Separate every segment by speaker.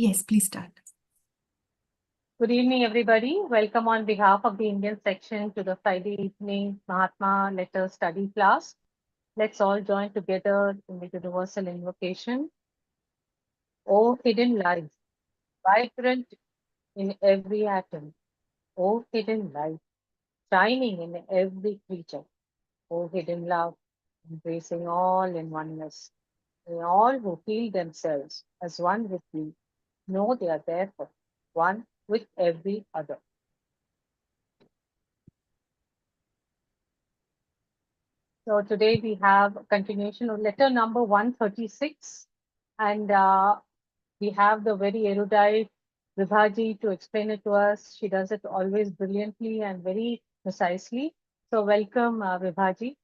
Speaker 1: Yes, please start.
Speaker 2: Good evening, everybody. Welcome on behalf of the Indian section to the Friday evening Mahatma letter study class. Let's all join together in the universal invocation. O hidden light, vibrant in every atom. O hidden light, shining in every creature. O hidden love, embracing all in oneness. May all who feel themselves as one with thee know they are therefore one with every other. So today we have a continuation of letter number 136, and we have the very erudite Vibhaji to explain it to us. She does it always brilliantly and very precisely. So welcome, Vibhaji.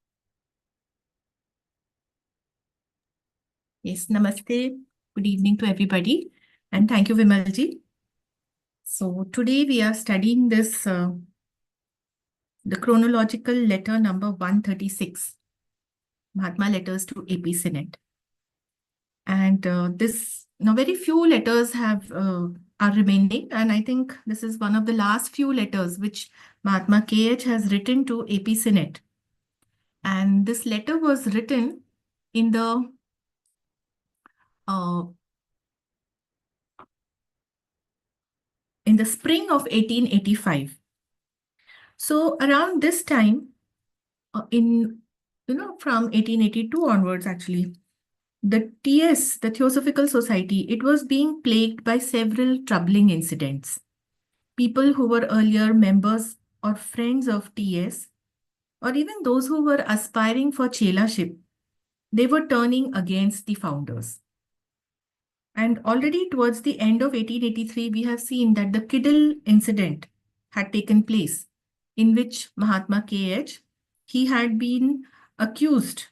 Speaker 1: Yes, namaste. Good evening to everybody. And thank you, Vimalji. So today we are studying this, the chronological letter number 136, Mahatma letters to AP Sinnett. And now very few letters are remaining. And I think this is one of the last few letters which Mahatma KH has written to AP Sinnett. And this letter was written in the spring of 1885. So around this time, from 1882 onwards, actually, the TS, the Theosophical Society, it was being plagued by several troubling incidents. People who were earlier members or friends of TS, or even those who were aspiring for chelaship, they were turning against the founders. And already towards the end of 1883, we have seen that the Kiddle incident had taken place, in which Mahatma KH, he had been accused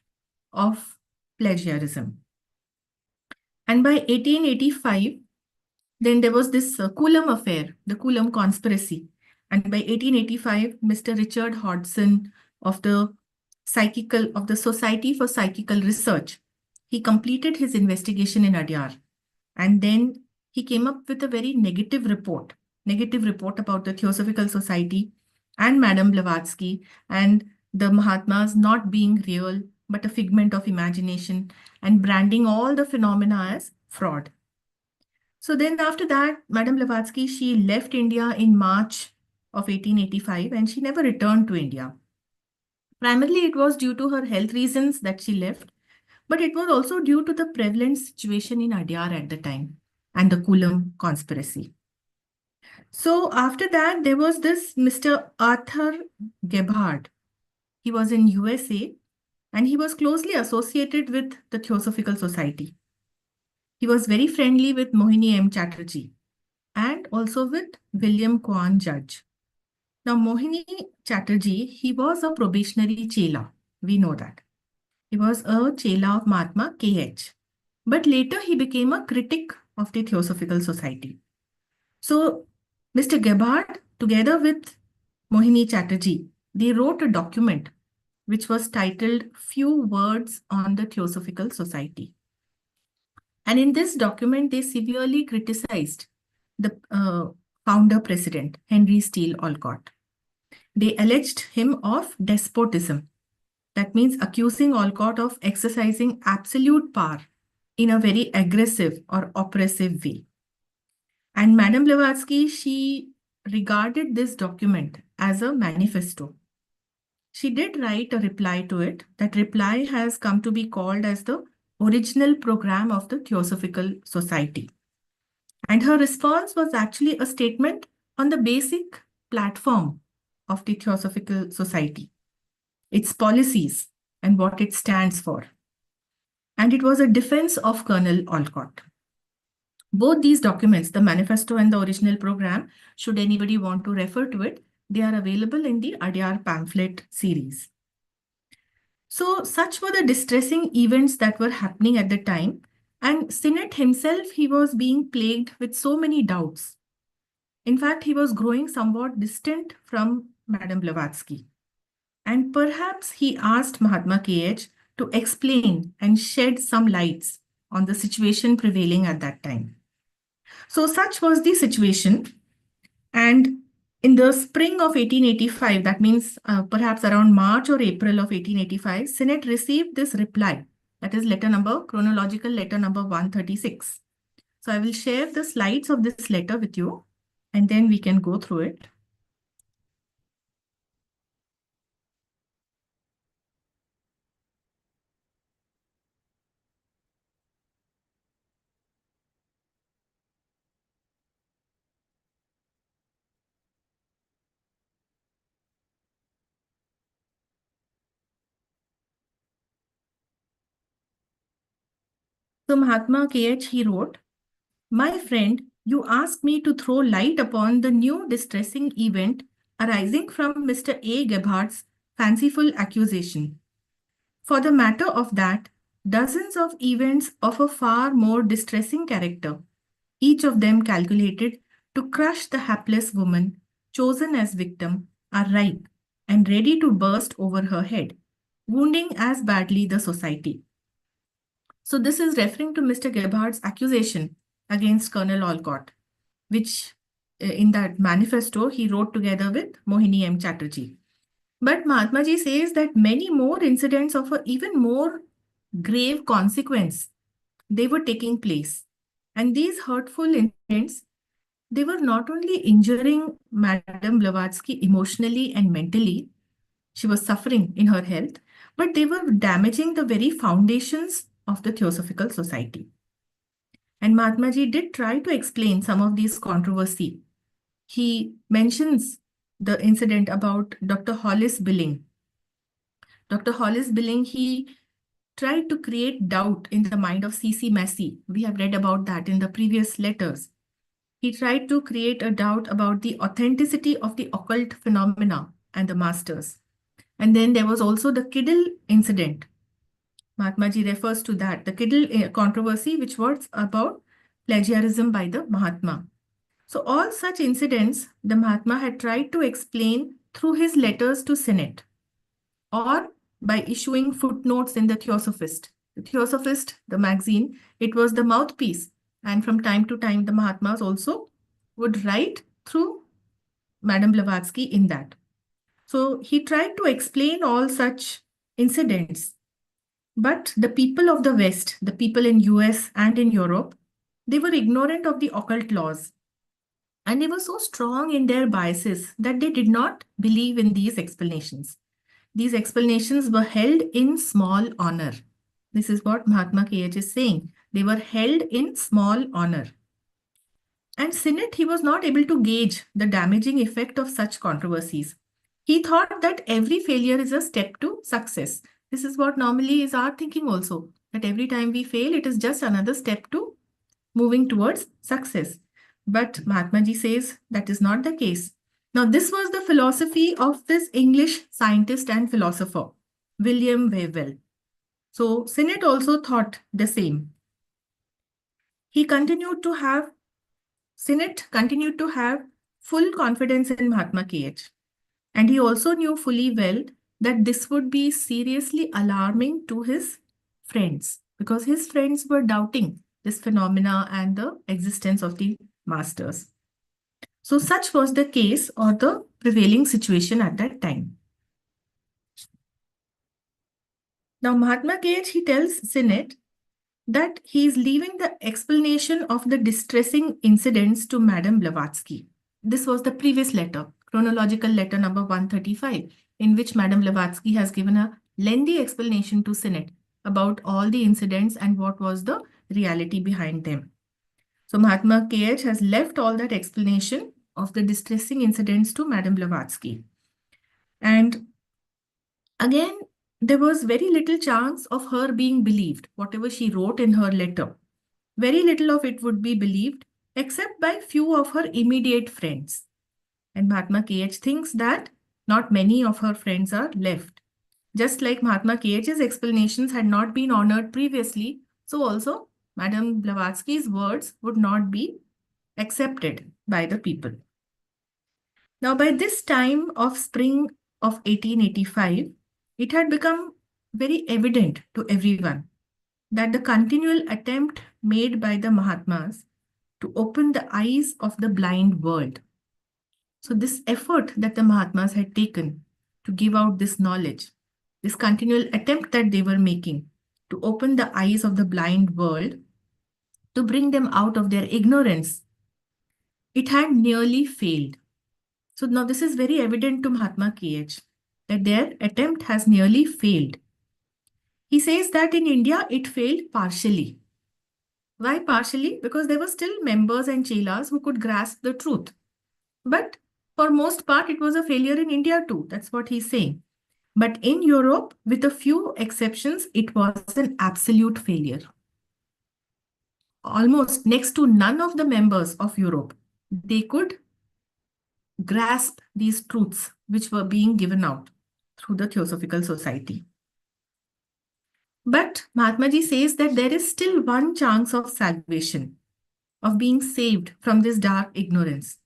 Speaker 1: of plagiarism. And by 1885, then there was this Coulomb affair, the Coulomb conspiracy. And by 1885, Mr. Richard Hodgson of the Society for Psychical Research, he completed his investigation in Adyar. And then he came up with a very negative report about the Theosophical Society and Madame Blavatsky and the Mahatmas not being real, but a figment of imagination, and branding all the phenomena as fraud. So then after that, Madame Blavatsky, she left India in March of 1885 and she never returned to India. Primarily, it was due to her health reasons that she left, but it was also due to the prevalent situation in Adyar at the time and the Coulomb conspiracy. So after that, there was this Mr. Arthur Gebhard. He was in USA and he was closely associated with the Theosophical Society. He was very friendly with Mohini M. Chatterjee and also with William Kwan Judge. Now, Mohini Chatterjee, he was a probationary chela. We know that. He was a chela of Mahatma KH. But later he became a critic of the Theosophical Society. So Mr. Gebhard, together with Mohini Chatterjee, they wrote a document which was titled Few Words on the Theosophical Society. And in this document, they severely criticized the founder president, Henry Steele Olcott. They alleged him of despotism. That means accusing Olcott of exercising absolute power in a very aggressive or oppressive way. And Madame Blavatsky, she regarded this document as a manifesto. She did write a reply to it. That reply has come to be called as the original program of the Theosophical Society. And her response was actually a statement on the basic platform of the Theosophical Society, its policies, and what it stands for. And it was a defense of Colonel Olcott. Both these documents, the manifesto and the original program, should anybody want to refer to it, they are available in the Adyar pamphlet series. So such were the distressing events that were happening at the time. And Sinnett himself, he was being plagued with so many doubts. In fact, he was growing somewhat distant from Madame Blavatsky. And perhaps he asked Mahatma KH to explain and shed some lights on the situation prevailing at that time. So such was the situation. And in the spring of 1885, that means perhaps around March or April of 1885, Sinnett received this reply. That is letter number, chronological letter number 136. So I will share the slides of this letter with you, and then we can go through it. So Mahatma KH, he wrote, "My friend, you ask me to throw light upon the new distressing event arising from Mr. A. Gebhardt's fanciful accusation. For the matter of that, dozens of events of a far more distressing character, each of them calculated to crush the hapless woman chosen as victim, are ripe and ready to burst over her head, wounding as badly the society." So this is referring to Mr. Gebhardt's accusation against Colonel Olcott, which in that manifesto he wrote together with Mohini M. Chatterjee. But Mahatma Ji says that many more incidents of a even more grave consequence, they were taking place. And these hurtful incidents, they were not only injuring Madame Blavatsky emotionally and mentally, she was suffering in her health, but they were damaging the very foundations of the Theosophical Society. And Mahatma Ji did try to explain some of these controversy. He mentions the incident about Dr. Hollis Billing. Dr. Hollis Billing, he tried to create doubt in the mind of C.C. Massey. We have read about that in the previous letters. He tried to create a doubt about the authenticity of the occult phenomena and the masters. And then there was also the Kiddle incident. Mahatma Ji refers to that, the Kiddle controversy, which was about plagiarism by the Mahatma. So all such incidents, the Mahatma had tried to explain through his letters to Sinnett or by issuing footnotes in the Theosophist. The Theosophist, the magazine, it was the mouthpiece. And from time to time, the Mahatmas also would write through Madame Blavatsky in that. So he tried to explain all such incidents. But the people of the West, the people in US and in Europe, they were ignorant of the occult laws. And they were so strong in their biases that they did not believe in these explanations. These explanations were held in small honor. This is what Mahatma KH is saying. They were held in small honor. And Sinnett, he was not able to gauge the damaging effect of such controversies. He thought that every failure is a step to success. This is what normally is our thinking also, that every time we fail, it is just another step to moving towards success. But Mahatma Ji says that is not the case. Now, this was the philosophy of this English scientist and philosopher, William Whewell. So, Sinnett also thought the same. He continued to have, Sinnett continued to have full confidence in Mahatma KH. And he also knew fully well that this would be seriously alarming to his friends because his friends were doubting this phenomena and the existence of the masters. So such was the case or the prevailing situation at that time. Now Mahatma KH, he tells Sinnett that he is leaving the explanation of the distressing incidents to Madame Blavatsky. This was the previous letter, chronological letter number 135, in which Madame Blavatsky has given a lengthy explanation to Sinnett about all the incidents and what was the reality behind them. So Mahatma KH has left all that explanation of the distressing incidents to Madame Blavatsky. And again, there was very little chance of her being believed, whatever she wrote in her letter. Very little of it would be believed, except by few of her immediate friends. And Mahatma KH thinks that not many of her friends are left. Just like Mahatma KH's explanations had not been honored previously, so also Madame Blavatsky's words would not be accepted by the people. Now, by this time of spring of 1885, it had become very evident to everyone that the continual attempt made by the Mahatmas to open the eyes of the blind world. So, this effort that the Mahatmas had taken to give out this knowledge, this continual attempt that they were making to open the eyes of the blind world, to bring them out of their ignorance, it had nearly failed. So, now this is very evident to Mahatma KH that their attempt has nearly failed. He says that in India it failed partially. Why partially? Because there were still members and chelas who could grasp the truth. But for most part, it was a failure in India too. That's what he's saying. But in Europe, with a few exceptions, it was an absolute failure. Almost next to none of the members of Europe, they could grasp these truths which were being given out through the Theosophical Society. But Mahatma Ji says that there is still one chance of salvation, of being saved from this dark ignorance.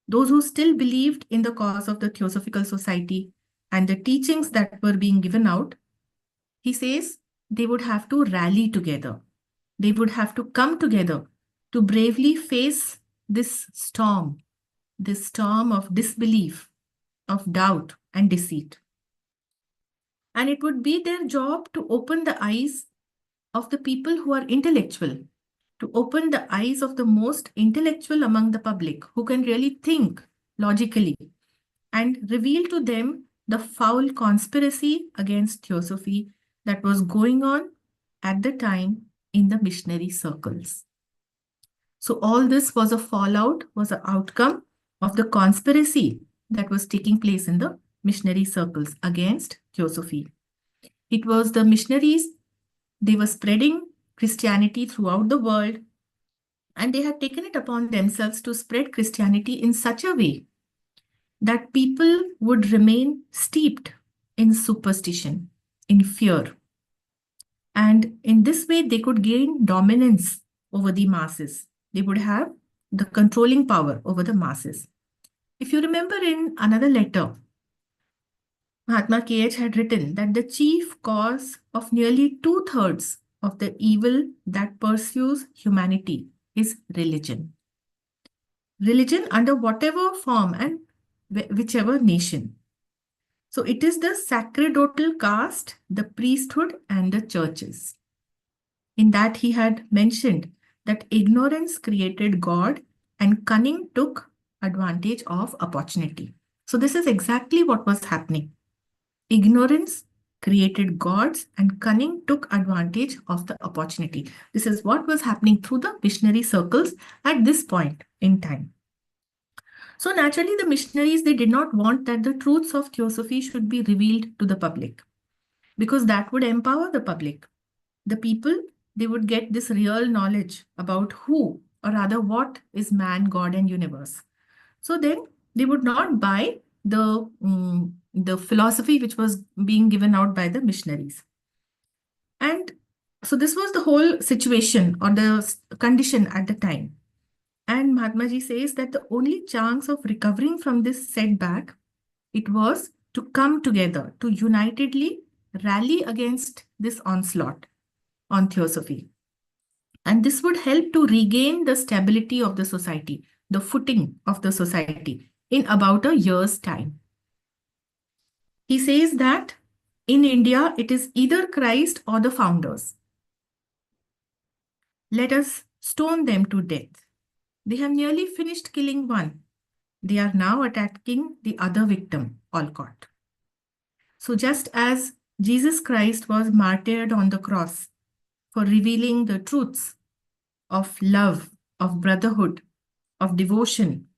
Speaker 1: Those who still believed in the cause of the Theosophical Society and the teachings that were being given out, he says they would have to rally together. They would have to come together to bravely face this storm of disbelief, of doubt and deceit. And it would be their job to open the eyes of the people who are intellectual, to open the eyes of the most intellectual among the public who can really think logically and reveal to them the foul conspiracy against theosophy that was going on at the time in the missionary circles. So all this was a fallout, was an outcome of the conspiracy that was taking place in the missionary circles against theosophy. It was the missionaries, they were spreading Christianity throughout the world, and they had taken it upon themselves to spread Christianity in such a way that people would remain steeped in superstition, in fear. And in this way, they could gain dominance over the masses. They would have the controlling power over the masses. If you remember in another letter, Mahatma KH had written that the chief cause of nearly 2/3 of the evil that pursues humanity is religion. Religion under whatever form and whichever nation. So it is the sacerdotal caste, the priesthood, and the churches. In that he had mentioned that ignorance created God and cunning took advantage of opportunity. So this is exactly what was happening. Ignorance created gods and cunning took advantage of the opportunity. This is what was happening through the missionary circles at this point in time. So naturally, the missionaries, they did not want that the truths of theosophy should be revealed to the public because that would empower the public. The people, they would get this real knowledge about who, or rather what is man, God and universe. So then they would not buy the philosophy which was being given out by the missionaries. And so this was the whole situation or the condition at the time. And Mahatma Ji says that the only chance of recovering from this setback, it was to come together, to unitedly rally against this onslaught on theosophy. And this would help to regain the stability of the society, the footing of the society in about a year's time. He says that in India, it is either Christ or the founders. Let us stone them to death. They have nearly finished killing one. They are now attacking the other victim, Olcott. So just as Jesus Christ was martyred on the cross for revealing the truths of love, of brotherhood, of devotion,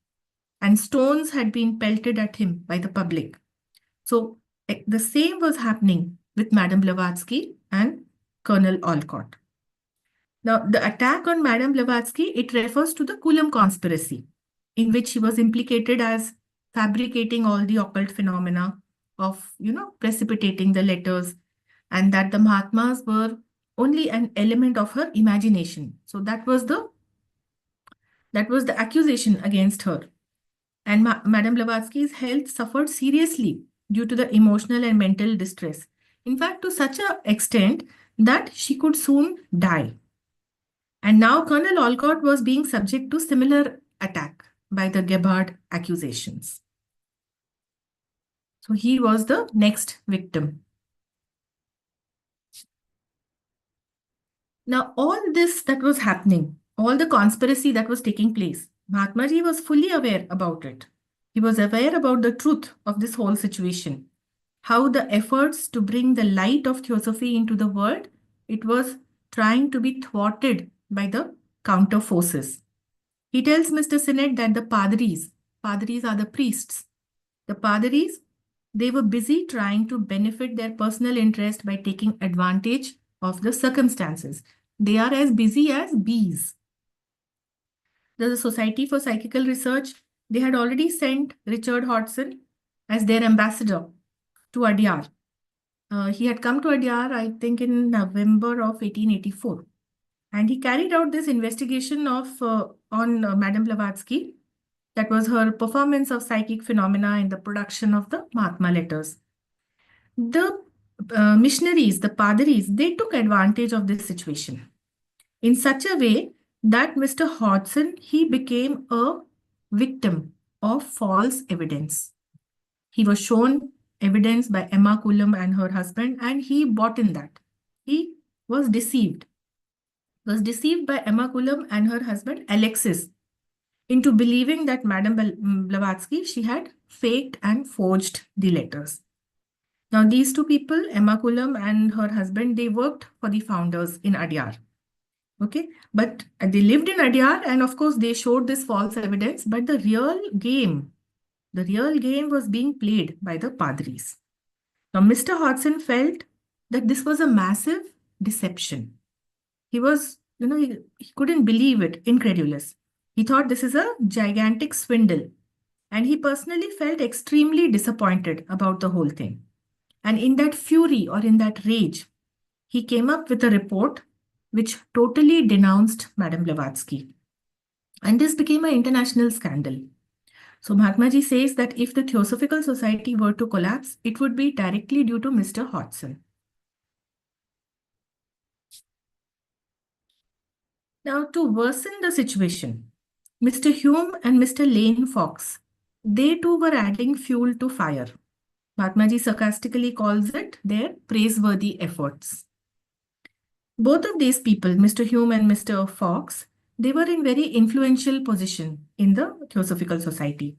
Speaker 1: and stones had been pelted at him by the public. So the same was happening with Madame Blavatsky and Colonel Olcott. Now, the attack on Madame Blavatsky, it refers to the Coulomb conspiracy, in which she was implicated as fabricating all the occult phenomena of, precipitating the letters, and that the Mahatmas were only an element of her imagination. So that was the accusation against her. And Madame Blavatsky's health suffered seriously due to the emotional and mental distress. In fact, to such an extent that she could soon die. And now Colonel Olcott was being subject to similar attack by the Gebhard accusations. So he was the next victim. Now, all this that was happening, all the conspiracy that was taking place, Mahatma Ji was fully aware about it. He was aware about the truth of this whole situation, how the efforts to bring the light of theosophy into the world, it was trying to be thwarted by the counter forces. He tells Mr. Sinnett that the padris are the priests. The padris, they were busy trying to benefit their personal interest by taking advantage of the circumstances. They are as busy as bees. The Society for Psychical Research, they had already sent Richard Hodgson as their ambassador to Adyar. He had come to Adyar, I think, in November of 1884. And he carried out this investigation on Madame Blavatsky. That was her performance of psychic phenomena in the production of the Mahatma letters. The missionaries, the padris, they took advantage of this situation in such a way that Mr. Hodgson, he became a victim of false evidence. He was shown evidence by Emma Coulomb and her husband, and he bought in that. He was deceived. Was deceived by Emma Coulomb and her husband, Alexis, into believing that Madame Blavatsky, she had faked and forged the letters. Now, these two people, Emma Coulomb and her husband, they worked for the founders in Adyar. Okay, but they lived in Adyar, and of course, they showed this false evidence, but the real game was being played by the padris. Now, Mr. Hodgson felt that this was a massive deception. He was, he couldn't believe it, incredulous. He thought this is a gigantic swindle. And he personally felt extremely disappointed about the whole thing. And in that fury or in that rage, he came up with a report which totally denounced Madame Blavatsky. And this became an international scandal. So Mahatma Ji says that if the Theosophical Society were to collapse, it would be directly due to Mr. Hodgson. Now, to worsen the situation, Mr. Hume and Mr. Lane Fox, they too were adding fuel to fire. Mahatma Ji sarcastically calls it their praiseworthy efforts. Both of these people, Mr. Hume and Mr. Fox, they were in very influential position in the Theosophical Society.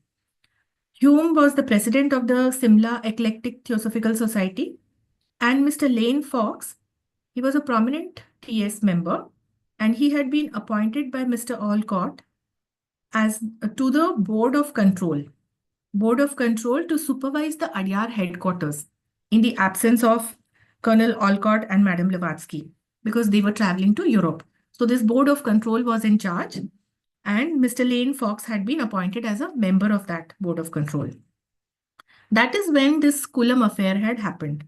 Speaker 1: Hume was the president of the Simla Eclectic Theosophical Society, and Mr. Lane Fox, he was a prominent TS member, and he had been appointed by Mr. Olcott as to the Board of Control to supervise the Adyar headquarters in the absence of Colonel Olcott and Madame Blavatsky, because they were traveling to Europe. So this Board of Control was in charge, and Mr. Lane Fox had been appointed as a member of that Board of Control. That is when this Coulomb affair had happened.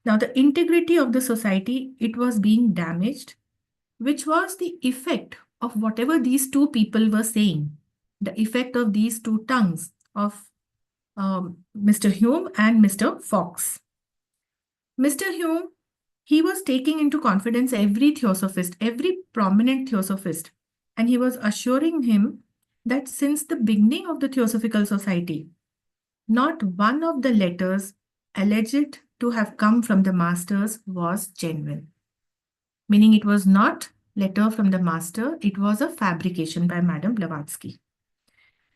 Speaker 1: Now, the integrity of the society, it was being damaged, which was the effect of whatever these two people were saying, the effect of these two tongues of Mr. Hume and Mr. Fox. Mr. Hume, he was taking into confidence every theosophist, every prominent theosophist, and he was assuring him that since the beginning of the Theosophical Society, not one of the letters alleged to have come from the masters was genuine. Meaning it was not letter from the master, it was a fabrication by Madame Blavatsky.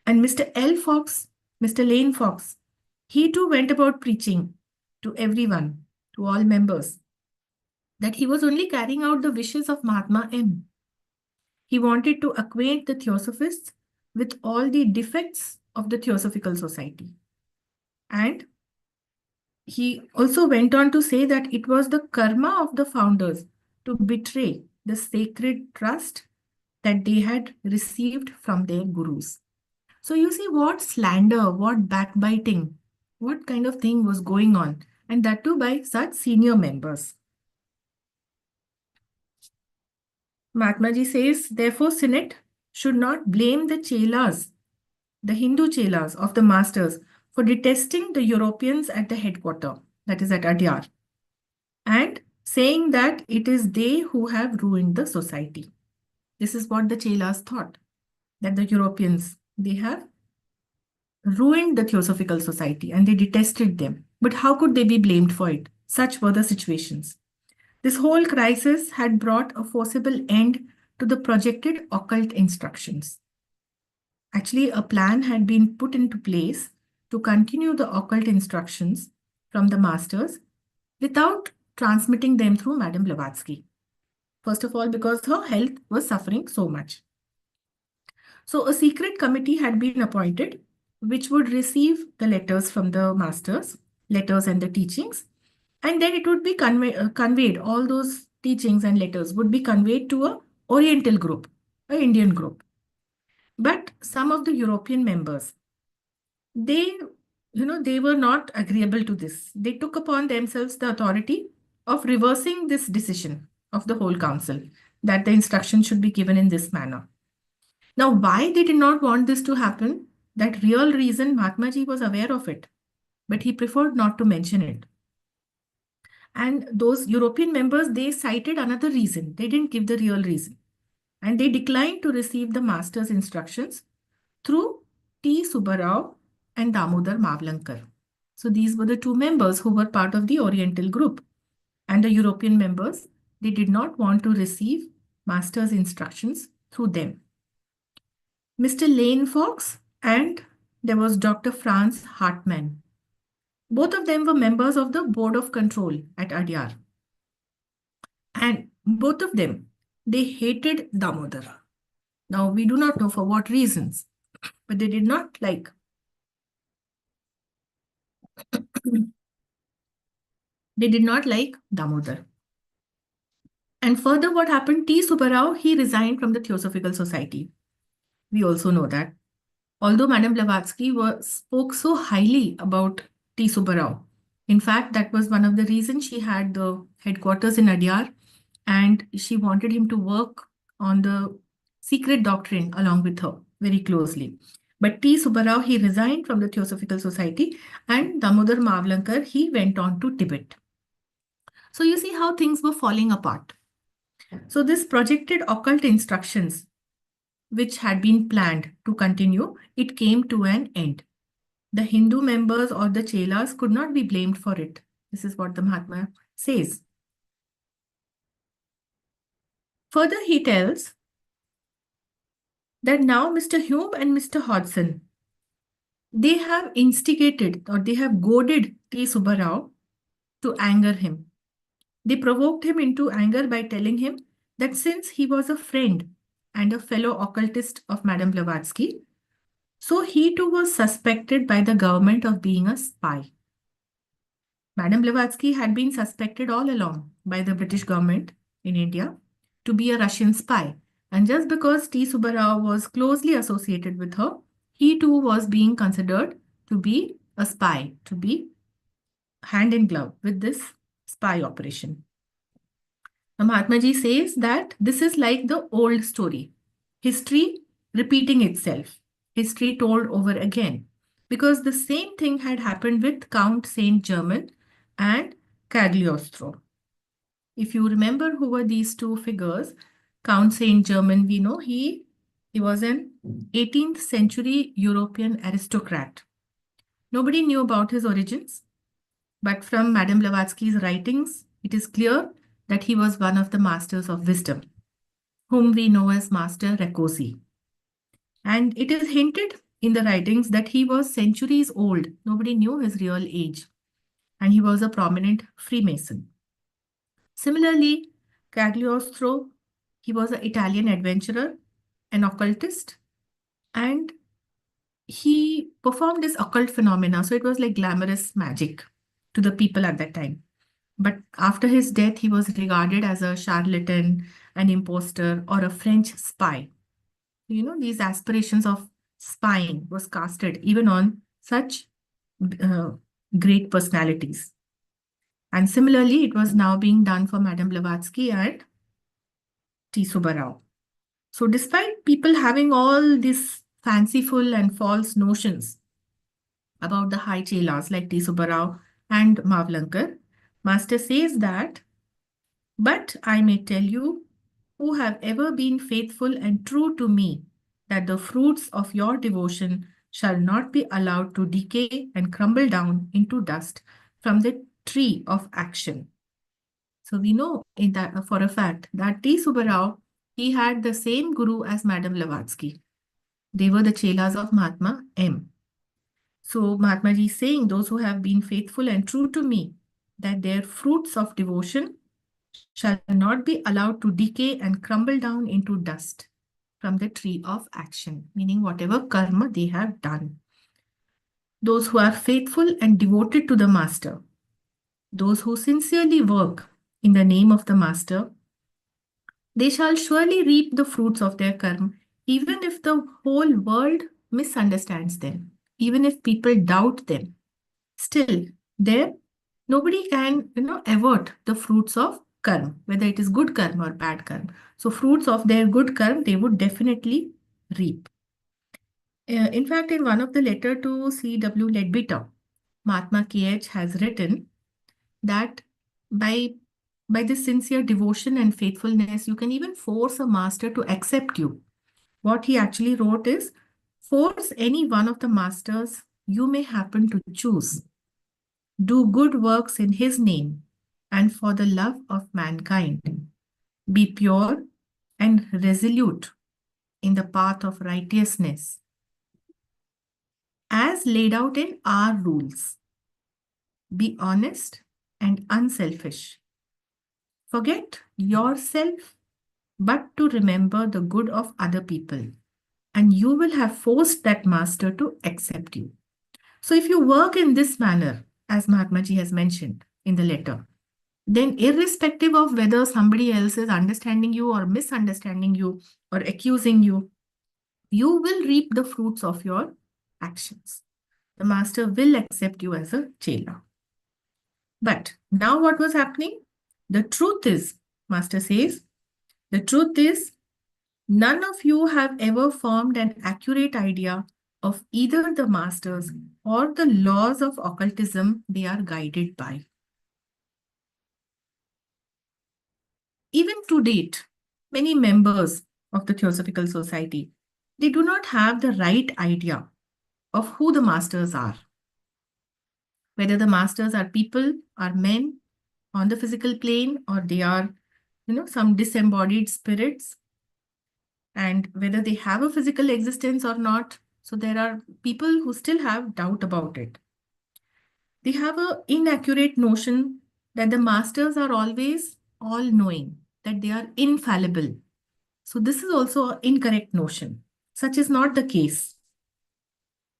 Speaker 1: And Mr. Lane Fox, he too went about preaching to everyone, to all members, that he was only carrying out the wishes of Mahatma M. He wanted to acquaint the Theosophists with all the defects of the Theosophical Society. And he also went on to say that it was the karma of the founders to betray the sacred trust that they had received from their gurus. So you see what slander, what backbiting, what kind of thing was going on, and that too by such senior members. Mahatma Ji says, therefore, Sinnett should not blame the chelas, the Hindu chelas of the masters, for detesting the Europeans at the headquarter, that is at Adyar, and saying that it is they who have ruined the society. This is what the Chelas thought, that the Europeans, they have ruined the Theosophical Society and they detested them. But how could they be blamed for it? Such were the situations. This whole crisis had brought a forcible end to the projected occult instructions. Actually, a plan had been put into place to continue the occult instructions from the masters without transmitting them through Madame Blavatsky. First of all, because her health was suffering so much. So, a secret committee had been appointed which would receive the letters from the masters, letters and the teachings, and then it would be conveyed, all those teachings and letters would be conveyed to a Oriental group, a Indian group. But some of the European members, they, they were not agreeable to this. They took upon themselves the authority of reversing this decision of the whole council that the instruction should be given in this manner. Now, why they did not want this to happen, that real reason Mahatma Ji was aware of it, but he preferred not to mention it. And those European members, they cited another reason. They didn't give the real reason. And they declined to receive the master's instructions through T. Subbarao and Damodar Mavlankar. So these were the two members who were part of the Oriental group. And the European members, they did not want to receive master's instructions through them. Mr. Lane Fox and there was Dr. Franz Hartmann. Both of them were members of the Board of Control at Adyar. And both of them, they hated Damodar. Now, we do not know for what reasons, but they did not like. They did not like Damodar. And further, what happened? T. Subbarao, he resigned from the Theosophical Society. We also know that. Although Madame Blavatsky spoke so highly about T. Subbarao, in fact, that was one of the reasons she had the headquarters in Adyar and she wanted him to work on the secret doctrine along with her very closely. But T. Subbarao, he resigned from the Theosophical Society and Damodar Mavlankar, he went on to Tibet. So you see how things were falling apart. So this projected occult instructions, which had been planned to continue, it came to an end. The Hindu members or the Chelas could not be blamed for it. This is what the Mahatma says. Further, he tells that now Mr. Hume and Mr. Hodgson, they have instigated or they have goaded T. Subbarao to anger him. They provoked him into anger by telling him that since he was a friend and a fellow occultist of Madame Blavatsky, so he too was suspected by the government of being a spy. Madame Blavatsky had been suspected all along by the British government in India to be a Russian spy. And just because T. Subbarao was closely associated with her, he too was being considered to be a spy, to be hand in glove with this spy operation. Now, Mahatma Ji says that this is like the old story, history repeating itself, history told over again, because the same thing had happened with Count Saint Germain and Cagliostro. If you remember who were these two figures, Count Saint Germain, we know he was an 18th century European aristocrat. Nobody knew about his origins, but from Madame Blavatsky's writings, it is clear that he was one of the masters of wisdom, whom we know as Master Rakosi. And it is hinted in the writings that he was centuries old. Nobody knew his real age. And he was a prominent Freemason. Similarly, Cagliostro, he was an Italian adventurer, an occultist, and he performed this occult phenomena. So it was like glamorous magic to the people at that time. But after his death, he was regarded as a charlatan, an impostor, or a French spy. These aspirations of spying was casted even on such great personalities. And similarly, it was now being done for Madame Blavatsky and T. Subbarao. So despite people having all these fanciful and false notions about the high chelas like T. Subbarao and Mavlankar, Master says that, but I may tell you who have ever been faithful and true to me, that the fruits of your devotion shall not be allowed to decay and crumble down into dust from the tree of action. So we know in that, for a fact that T. Subbarao, he had the same guru as Madame Blavatsky. They were the chelas of Mahatma M. So Mahatma Ji is saying, those who have been faithful and true to me, that their fruits of devotion shall not be allowed to decay and crumble down into dust from the tree of action, meaning whatever karma they have done. Those who are faithful and devoted to the master, those who sincerely work in the name of the master, they shall surely reap the fruits of their karma, even if the whole world misunderstands them, even if people doubt them. Still, there nobody can avert the fruits of karma, whether it is good karma or bad karma. So, fruits of their good karma they would definitely reap. In fact, in one of the letter to C.W. Leadbeater, Mahatma K.H. has written that by by this sincere devotion and faithfulness, you can even force a master to accept you. What he actually wrote is, force any one of the masters you may happen to choose. Do good works in his name and for the love of mankind. Be pure and resolute in the path of righteousness, as laid out in our rules. Be honest and unselfish. Forget yourself, but to remember the good of other people, and you will have forced that master to accept you. So, if you work in this manner, as Mahatma Ji has mentioned in the letter, then irrespective of whether somebody else is understanding you or misunderstanding you or accusing you, you will reap the fruits of your actions. The master will accept you as a chela. But now what was happening? The truth is, master says, the truth is, none of you have ever formed an accurate idea of either the masters or the laws of occultism they are guided by. Even to date, many members of the Theosophical Society, they do not have the right idea of who the masters are. Whether the masters are people, are men on the physical plane, or they are, some disembodied spirits, and whether they have a physical existence or not. So there are people who still have doubt about it. They have an inaccurate notion that the masters are always all-knowing, that they are infallible. So this is also an incorrect notion. Such is not the case.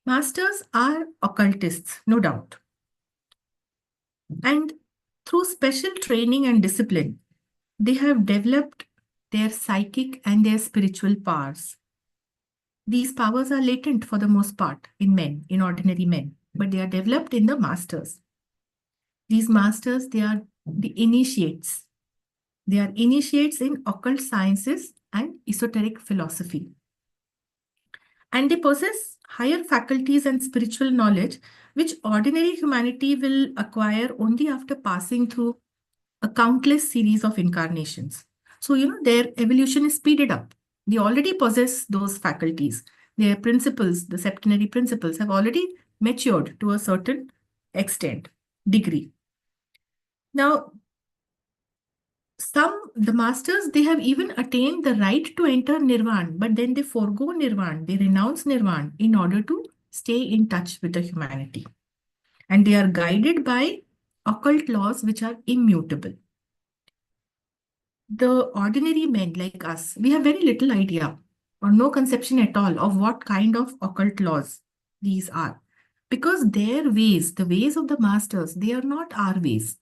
Speaker 1: Masters are occultists, no doubt. And through special training and discipline, they have developed their psychic and their spiritual powers. These powers are latent for the most part in men, in ordinary men, but they are developed in the masters. These masters, they are the initiates. They are initiates in occult sciences and esoteric philosophy. And they possess higher faculties and spiritual knowledge, which ordinary humanity will acquire only after passing through a countless series of incarnations. So, their evolution is speeded up. They already possess those faculties. Their principles, the septenary principles, have already matured to a certain extent, degree. Now, the masters, they have even attained the right to enter nirvana, but then they forego nirvana, they renounce nirvana in order to stay in touch with the humanity. And they are guided by occult laws which are immutable. The ordinary men like us, we have very little idea or no conception at all of what kind of occult laws these are. Because their ways, the ways of the masters, they are not our ways.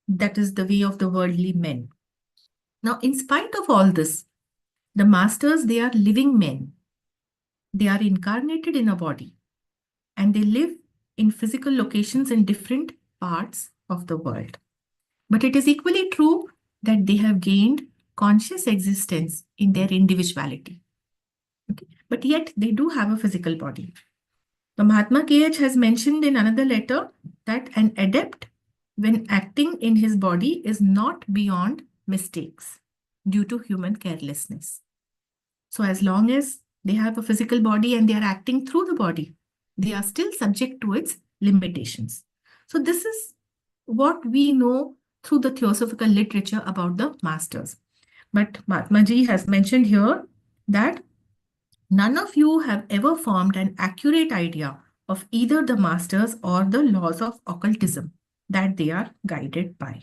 Speaker 1: That is the way of the worldly men. Now, in spite of all this, the masters, they are living men. They are incarnated in a body and they live in physical locations in different parts of the world. But it is equally true that they have gained conscious existence in their individuality. Okay? But yet they do have a physical body. The Mahatma KH has mentioned in another letter that an adept, when acting in his body, is not beyond mistakes. due to human carelessness. So, as long as they have a physical body and they are acting through the body, they are still subject to its limitations. So, this is what we know through the theosophical literature about the masters. But Mahatma ji has mentioned here that none of you have ever formed an accurate idea of either the masters or the laws of occultism that they are guided by.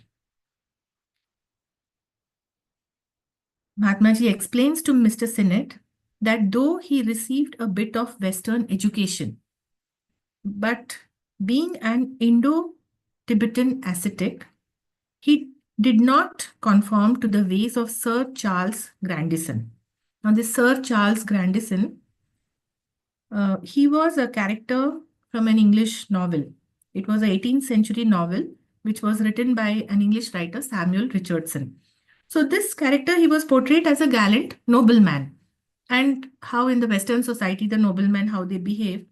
Speaker 1: Mahatma ji explains to Mr. Sinnett that though he received a bit of Western education, but being an Indo-Tibetan ascetic, he did not conform to the ways of Sir Charles Grandison. Now, this Sir Charles Grandison, he was a character from an English novel. It was an 18th century novel which was written by an English writer, Samuel Richardson. So this character, he was portrayed as a gallant nobleman. And how in the Western society, the noblemen, how they behave,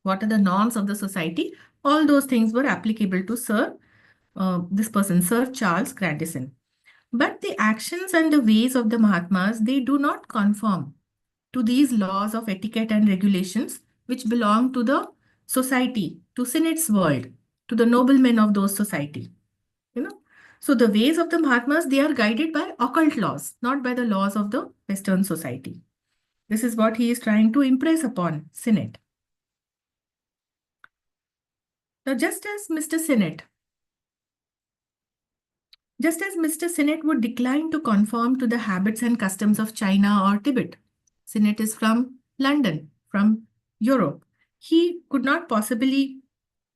Speaker 1: what are the norms of the society, all those things were applicable to this person, Sir Charles Grandison. But the actions and the ways of the Mahatmas, they do not conform to these laws of etiquette and regulations which belong to the society, to Sinnett's world, to the noblemen of those society. You know, so the ways of the Mahatmas, they are guided by occult laws, not by the laws of the Western society. This is what he is trying to impress upon Sinnett. Now, just as Mr. Sinnett would decline to conform to the habits and customs of China or Tibet. Sinnett is from London, from Europe. He could not possibly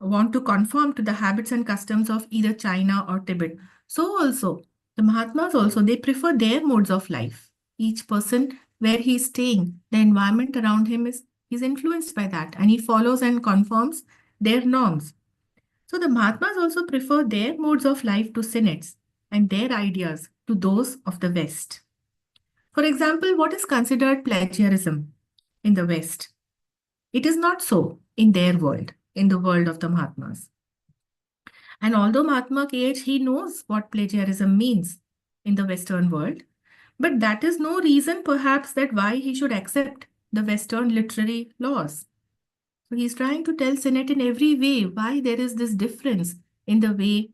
Speaker 1: want to conform to the habits and customs of either China or Tibet. So also, the Mahatmas also, they prefer their modes of life. Each person, where he is staying, the environment around him is influenced by that, and he follows and conforms their norms. So the Mahatmas also prefer their modes of life to Sinnett's and their ideas to those of the West. For example, what is considered plagiarism in the West? It is not so in their world, in the world of the Mahatmas. And although Mahatma KH, he knows what plagiarism means in the Western world, but that is no reason perhaps that why he should accept the Western literary laws. So he's trying to tell Sinnett in every way why there is this difference in the way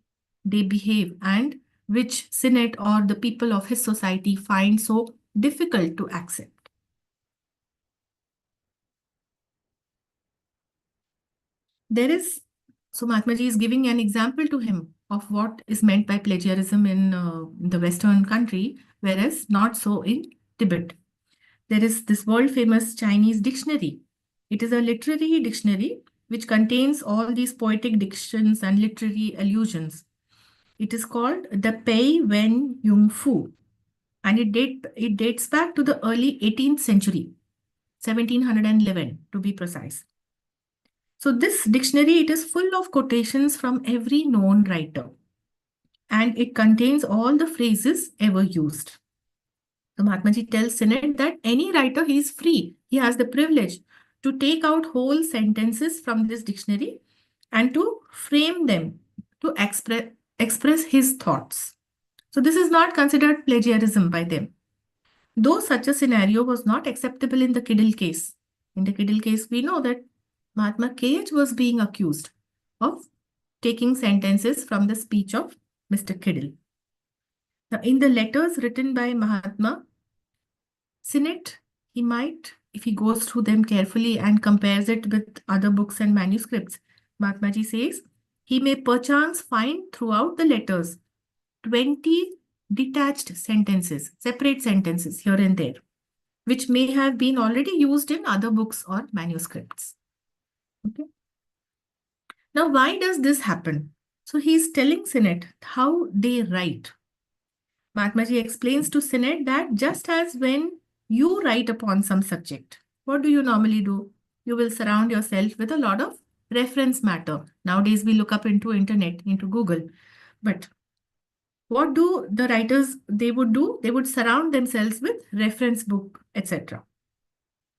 Speaker 1: they behave and which Sinnett or the people of his society find so difficult to accept. So Mahatma Ji is giving an example to him of what is meant by plagiarism in the Western country, whereas not so in Tibet. There is this world famous Chinese dictionary. It is a literary dictionary which contains all these poetic dictions and literary allusions. It is called the Pei Wen Yung Fu, and it dates back to the early 18th century, 1711 to be precise. So this dictionary, it is full of quotations from every known writer, and it contains all the phrases ever used. So Mahatma Ji tells Sinnett that any writer, he is free. He has the privilege to take out whole sentences from this dictionary and to frame them to express his thoughts. So this is not considered plagiarism by them. Though such a scenario was not acceptable in the Kiddle case. In the Kiddle case, we know that Mahatma KH was being accused of taking sentences from the speech of Mr. Kiddle. Now, in the letters written by Mahatma, Sinnett, he might, if he goes through them carefully and compares it with other books and manuscripts, Mahatma Ji says, he may perchance find throughout the letters 20 detached sentences, separate sentences here and there, which may have been already used in other books or manuscripts. Okay. Now, why does this happen? So he's telling Sinnett how they write. Mahatma Ji explains to Sinnett that just as when you write upon some subject, what do you normally do? You will surround yourself with a lot of reference matter. Nowadays, we look up into internet, into Google. But what do the writers, they would do? They would surround themselves with reference book, etc.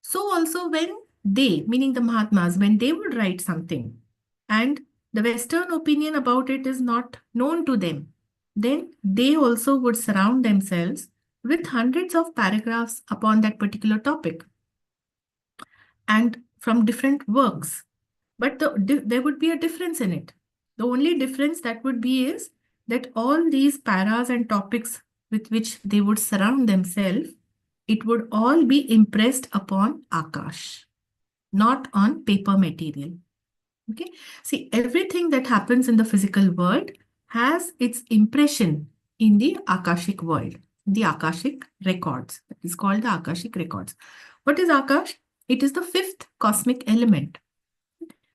Speaker 1: So also when they, meaning the Mahatmas, when they would write something and the Western opinion about it is not known to them, then they also would surround themselves with hundreds of paragraphs upon that particular topic and from different works. But there would be a difference in it. The only difference that would be is that all these paras and topics with which they would surround themselves, it would all be impressed upon Akash, not on paper material. Okay. See, everything that happens in the physical world has its impression in the Akashic world, the Akashic records. It is called the Akashic records. What is Akash? It is the fifth cosmic element.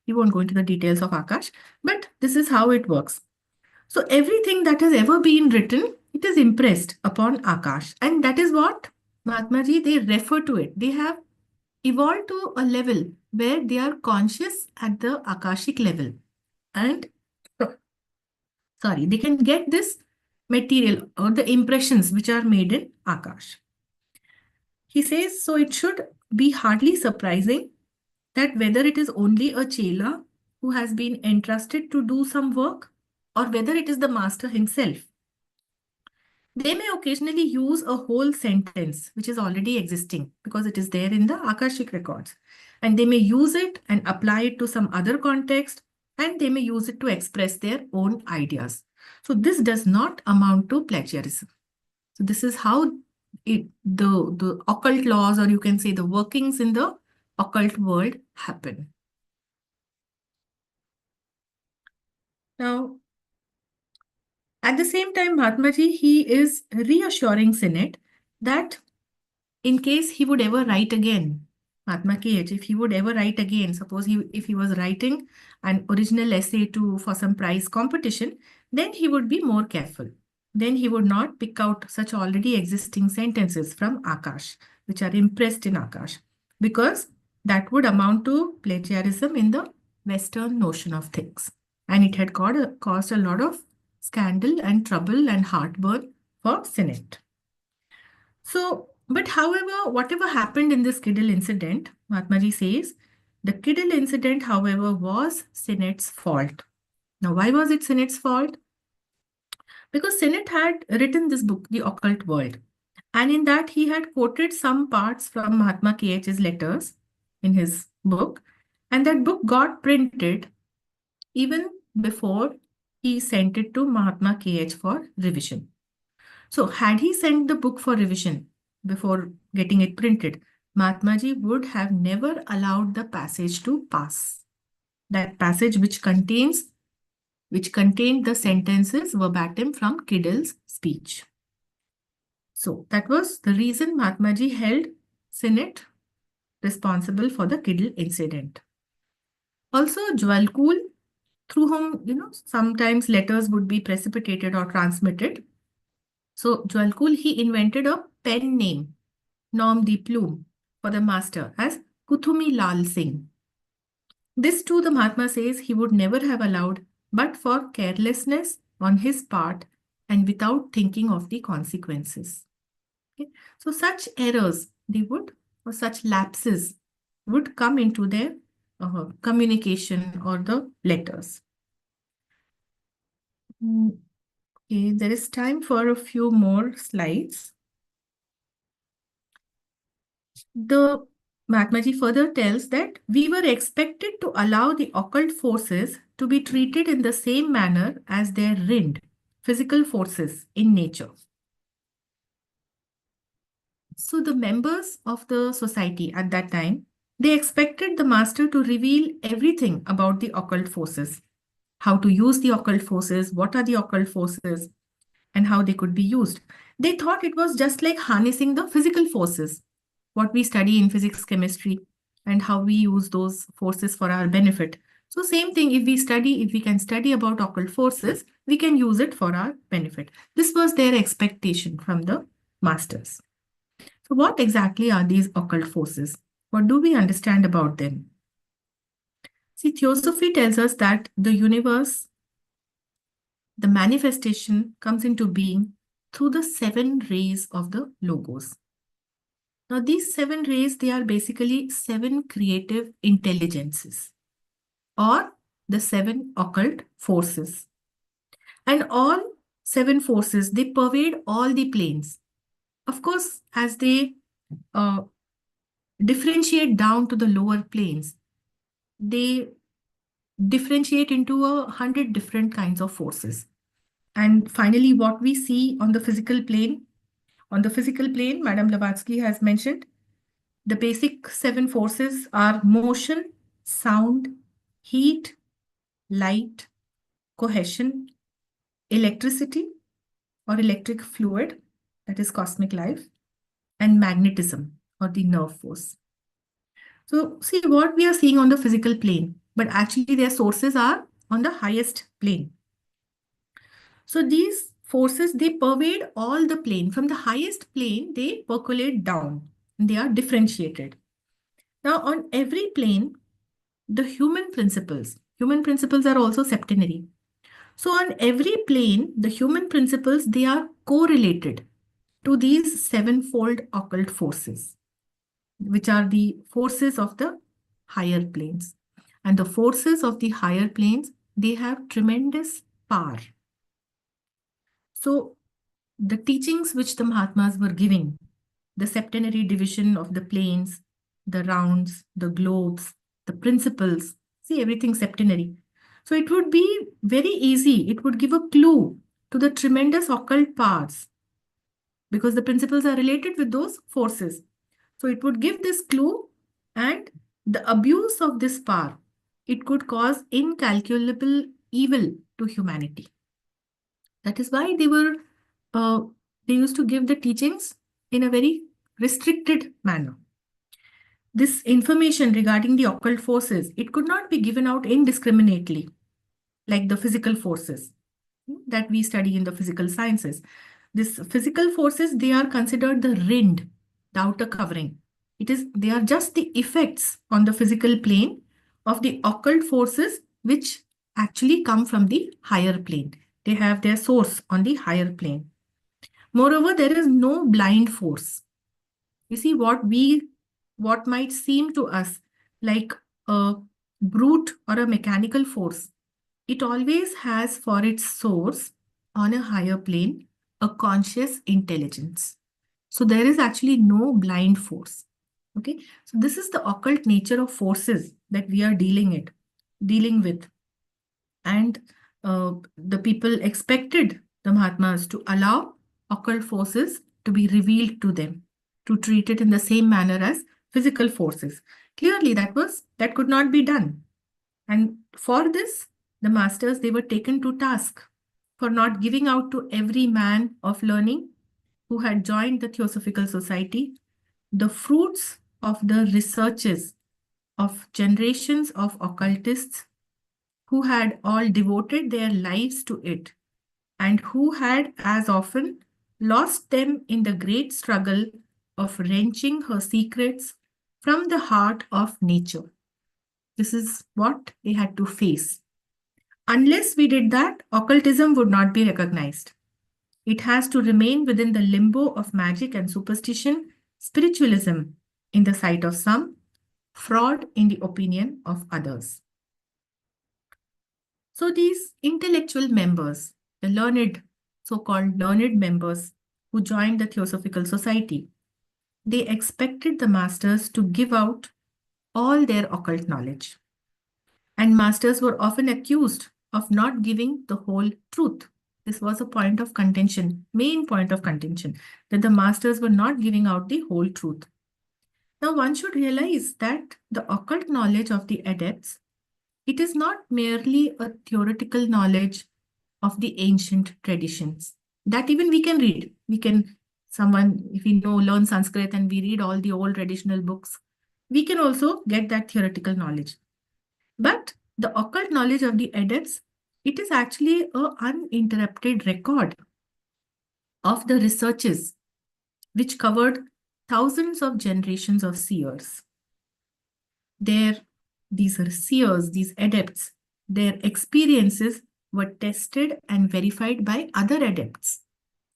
Speaker 1: We won't go into the details of Akash, but this is how it works. So everything that has ever been written, it is impressed upon Akash. And that is what Mahatma Ji, they refer to it. They have evolved to a level where they are conscious at the Akashic level. And sorry, they can get this material or the impressions which are made in Akash. He says, so it should be hardly surprising that whether it is only a chela who has been entrusted to do some work or whether it is the master himself, they may occasionally use a whole sentence which is already existing because it is there in the Akashic records. And they may use it and apply it to some other context, and they may use it to express their own ideas. So this does not amount to plagiarism. So this is how the occult laws, or you can say the workings in the occult world, happen. Now, at the same time, Mahatmaji, he is reassuring Sinnett that in case he would ever write again, Mahatma KH, if he would ever write again, suppose if he was writing an original essay for some prize competition, then he would be more careful. Then he would not pick out such already existing sentences from Akash, which are impressed in Akash, because that would amount to plagiarism in the Western notion of things. And it had caused a lot of scandal and trouble and heartburn for Sinnett. So, but however, whatever happened in this Kiddle incident, Mahatmaji says, the Kiddle incident, however, was Sinnett's fault. Now, why was it Sinnett's fault? Because Sinnett had written this book, The Occult World, and in that he had quoted some parts from Mahatma KH's letters in his book, and that book got printed even before he sent it to Mahatma KH for revision. So, had he sent the book for revision before getting it printed, Mahatmaji would have never allowed the passage to pass. That passage which contained the sentences verbatim from Kiddle's speech. So, that was the reason Mahatmaji held Sinnett responsible for the Kiddle incident. Also, Jwalkul, through whom, sometimes letters would be precipitated or transmitted. So Jwalkul, he invented a pen name, Nom de Plume, for the master as Kuthumi Lal Singh. This too the Mahatma says he would never have allowed, but for carelessness on his part and without thinking of the consequences. Okay? So such errors, or such lapses would come into their communication or the letters. Okay, there is time for a few more slides. The Mahatmaji further tells that we were expected to allow the occult forces to be treated in the same manner as their rind, physical forces in nature. So the members of the society at that time, they expected the master to reveal everything about the occult forces, how to use the occult forces, what are the occult forces, and how they could be used. They thought it was just like harnessing the physical forces, what we study in physics, chemistry, and how we use those forces for our benefit. So same thing, if we can study about occult forces, we can use it for our benefit. This was their expectation from the masters. So what exactly are these occult forces? What do we understand about them? See, Theosophy tells us that the universe, the manifestation comes into being through the 7 rays of the logos. Now, these 7 rays, they are basically 7 creative intelligences or the 7 occult forces. And all 7 forces, they pervade all the planes. Of course, as they uh, differentiate down to the lower planes, they differentiate into 100 different kinds of forces. And finally, what we see on the physical plane, Madame Blavatsky has mentioned, the basic 7 forces are motion, sound, heat, light, cohesion, electricity or electric fluid, that is cosmic life, and magnetism or the nerve force. So, see what we are seeing on the physical plane, but actually their sources are on the highest plane. So, these forces they pervade all the plane. From the highest plane, they percolate down and they are differentiated. Now, on every plane, the human principles are also septenary. So, on every plane, the human principles they are correlated to these sevenfold occult forces, which are the forces of the higher planes. And the forces of the higher planes, they have tremendous power. So, the teachings which the Mahatmas were giving, the septenary division of the planes, the rounds, the globes, the principles, see everything septenary. So, it would be very easy, it would give a clue to the tremendous occult powers because the principles are related with those forces. So it would give this clue, and the abuse of this power, it could cause incalculable evil to humanity. That is why uh, they used to give the teachings in a very restricted manner. This information regarding the occult forces, it could not be given out indiscriminately like the physical forces that we study in the physical sciences. These physical forces, they are considered the rind, the outer covering. They are just the effects on the physical plane of the occult forces which actually come from the higher plane. They have their source on the higher plane. Moreover, there is no blind force. You see, what might seem to us like a brute or a mechanical force, it always has for its source on a higher plane a conscious intelligence. So there is actually no blind force. Okay, so this is the occult nature of forces that we are dealing with, and the people expected the Mahatmas to allow occult forces to be revealed to them, to treat it in the same manner as physical forces. Clearly, that could not be done. And for this, the masters they were taken to task for not giving out to every man of learning who had joined the Theosophical Society the fruits of the researches of generations of occultists who had all devoted their lives to it and who had as often lost them in the great struggle of wrenching her secrets from the heart of nature. This is what they had to face. Unless we did that, occultism would not be recognized. It has to remain within the limbo of magic and superstition, spiritualism in the sight of some, fraud in the opinion of others. So these intellectual members, the learned, so-called learned members who joined the Theosophical Society, they expected the masters to give out all their occult knowledge. And masters were often accused of not giving the whole truth. This was a point of contention, main point of contention, that the masters were not giving out the whole truth. Now, one should realize that the occult knowledge of the adepts, it is not merely a theoretical knowledge of the ancient traditions. That even we can read. Someone, if we know, learn Sanskrit and we read all the old traditional books, we can also get that theoretical knowledge. But the occult knowledge of the adepts, it is actually an uninterrupted record of the researches which covered thousands of generations of seers. These are seers, these adepts, their experiences were tested and verified by other adepts.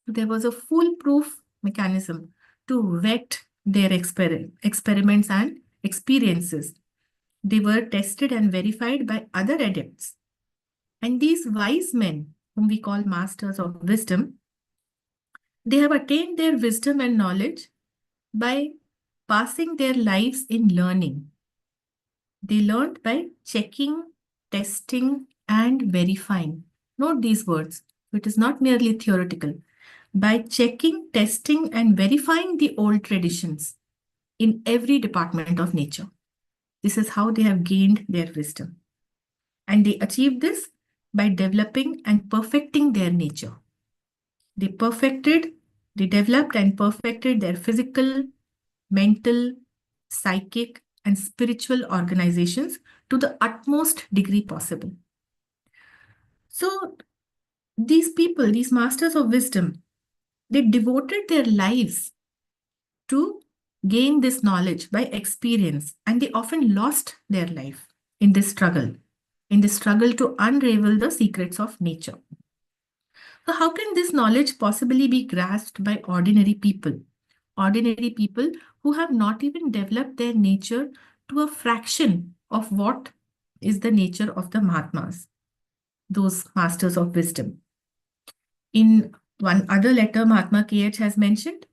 Speaker 1: There was a foolproof mechanism to vet their experiments and experiences. They were tested and verified by other adepts. And these wise men, whom we call masters of wisdom, They have attained their wisdom and knowledge by passing their lives in learning. They learned by checking, testing, and verifying. Note these words. It is not merely theoretical. By checking, testing, and verifying the old traditions in every department of nature. This is how they have gained their wisdom. And they achieved this by developing and perfecting their nature. They perfected, they developed and perfected their physical, mental, psychic, and spiritual organizations to the utmost degree possible. So, these people, these masters of wisdom, they devoted their lives to gain this knowledge by experience, and they often lost their life in this struggle to unravel the secrets of nature. So, how can this knowledge possibly be grasped by ordinary people? Ordinary people who have not even developed their nature to a fraction of what is the nature of the Mahatmas, those masters of wisdom. In one other letter, Mahatma KH has mentioned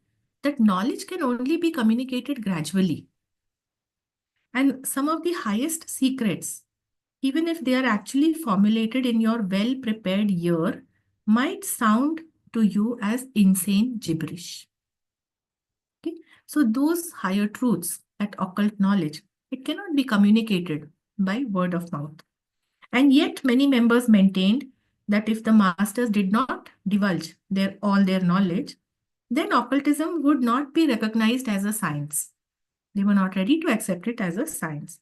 Speaker 1: that knowledge can only be communicated gradually. And some of the highest secrets, even if they are actually formulated in your well prepared ear, might sound to you as insane gibberish. Okay? So, those higher truths, that occult knowledge, it cannot be communicated by word of mouth. And yet, many members maintained that if the masters did not divulge all their knowledge, then occultism would not be recognized as a science. They were not ready to accept it as a science.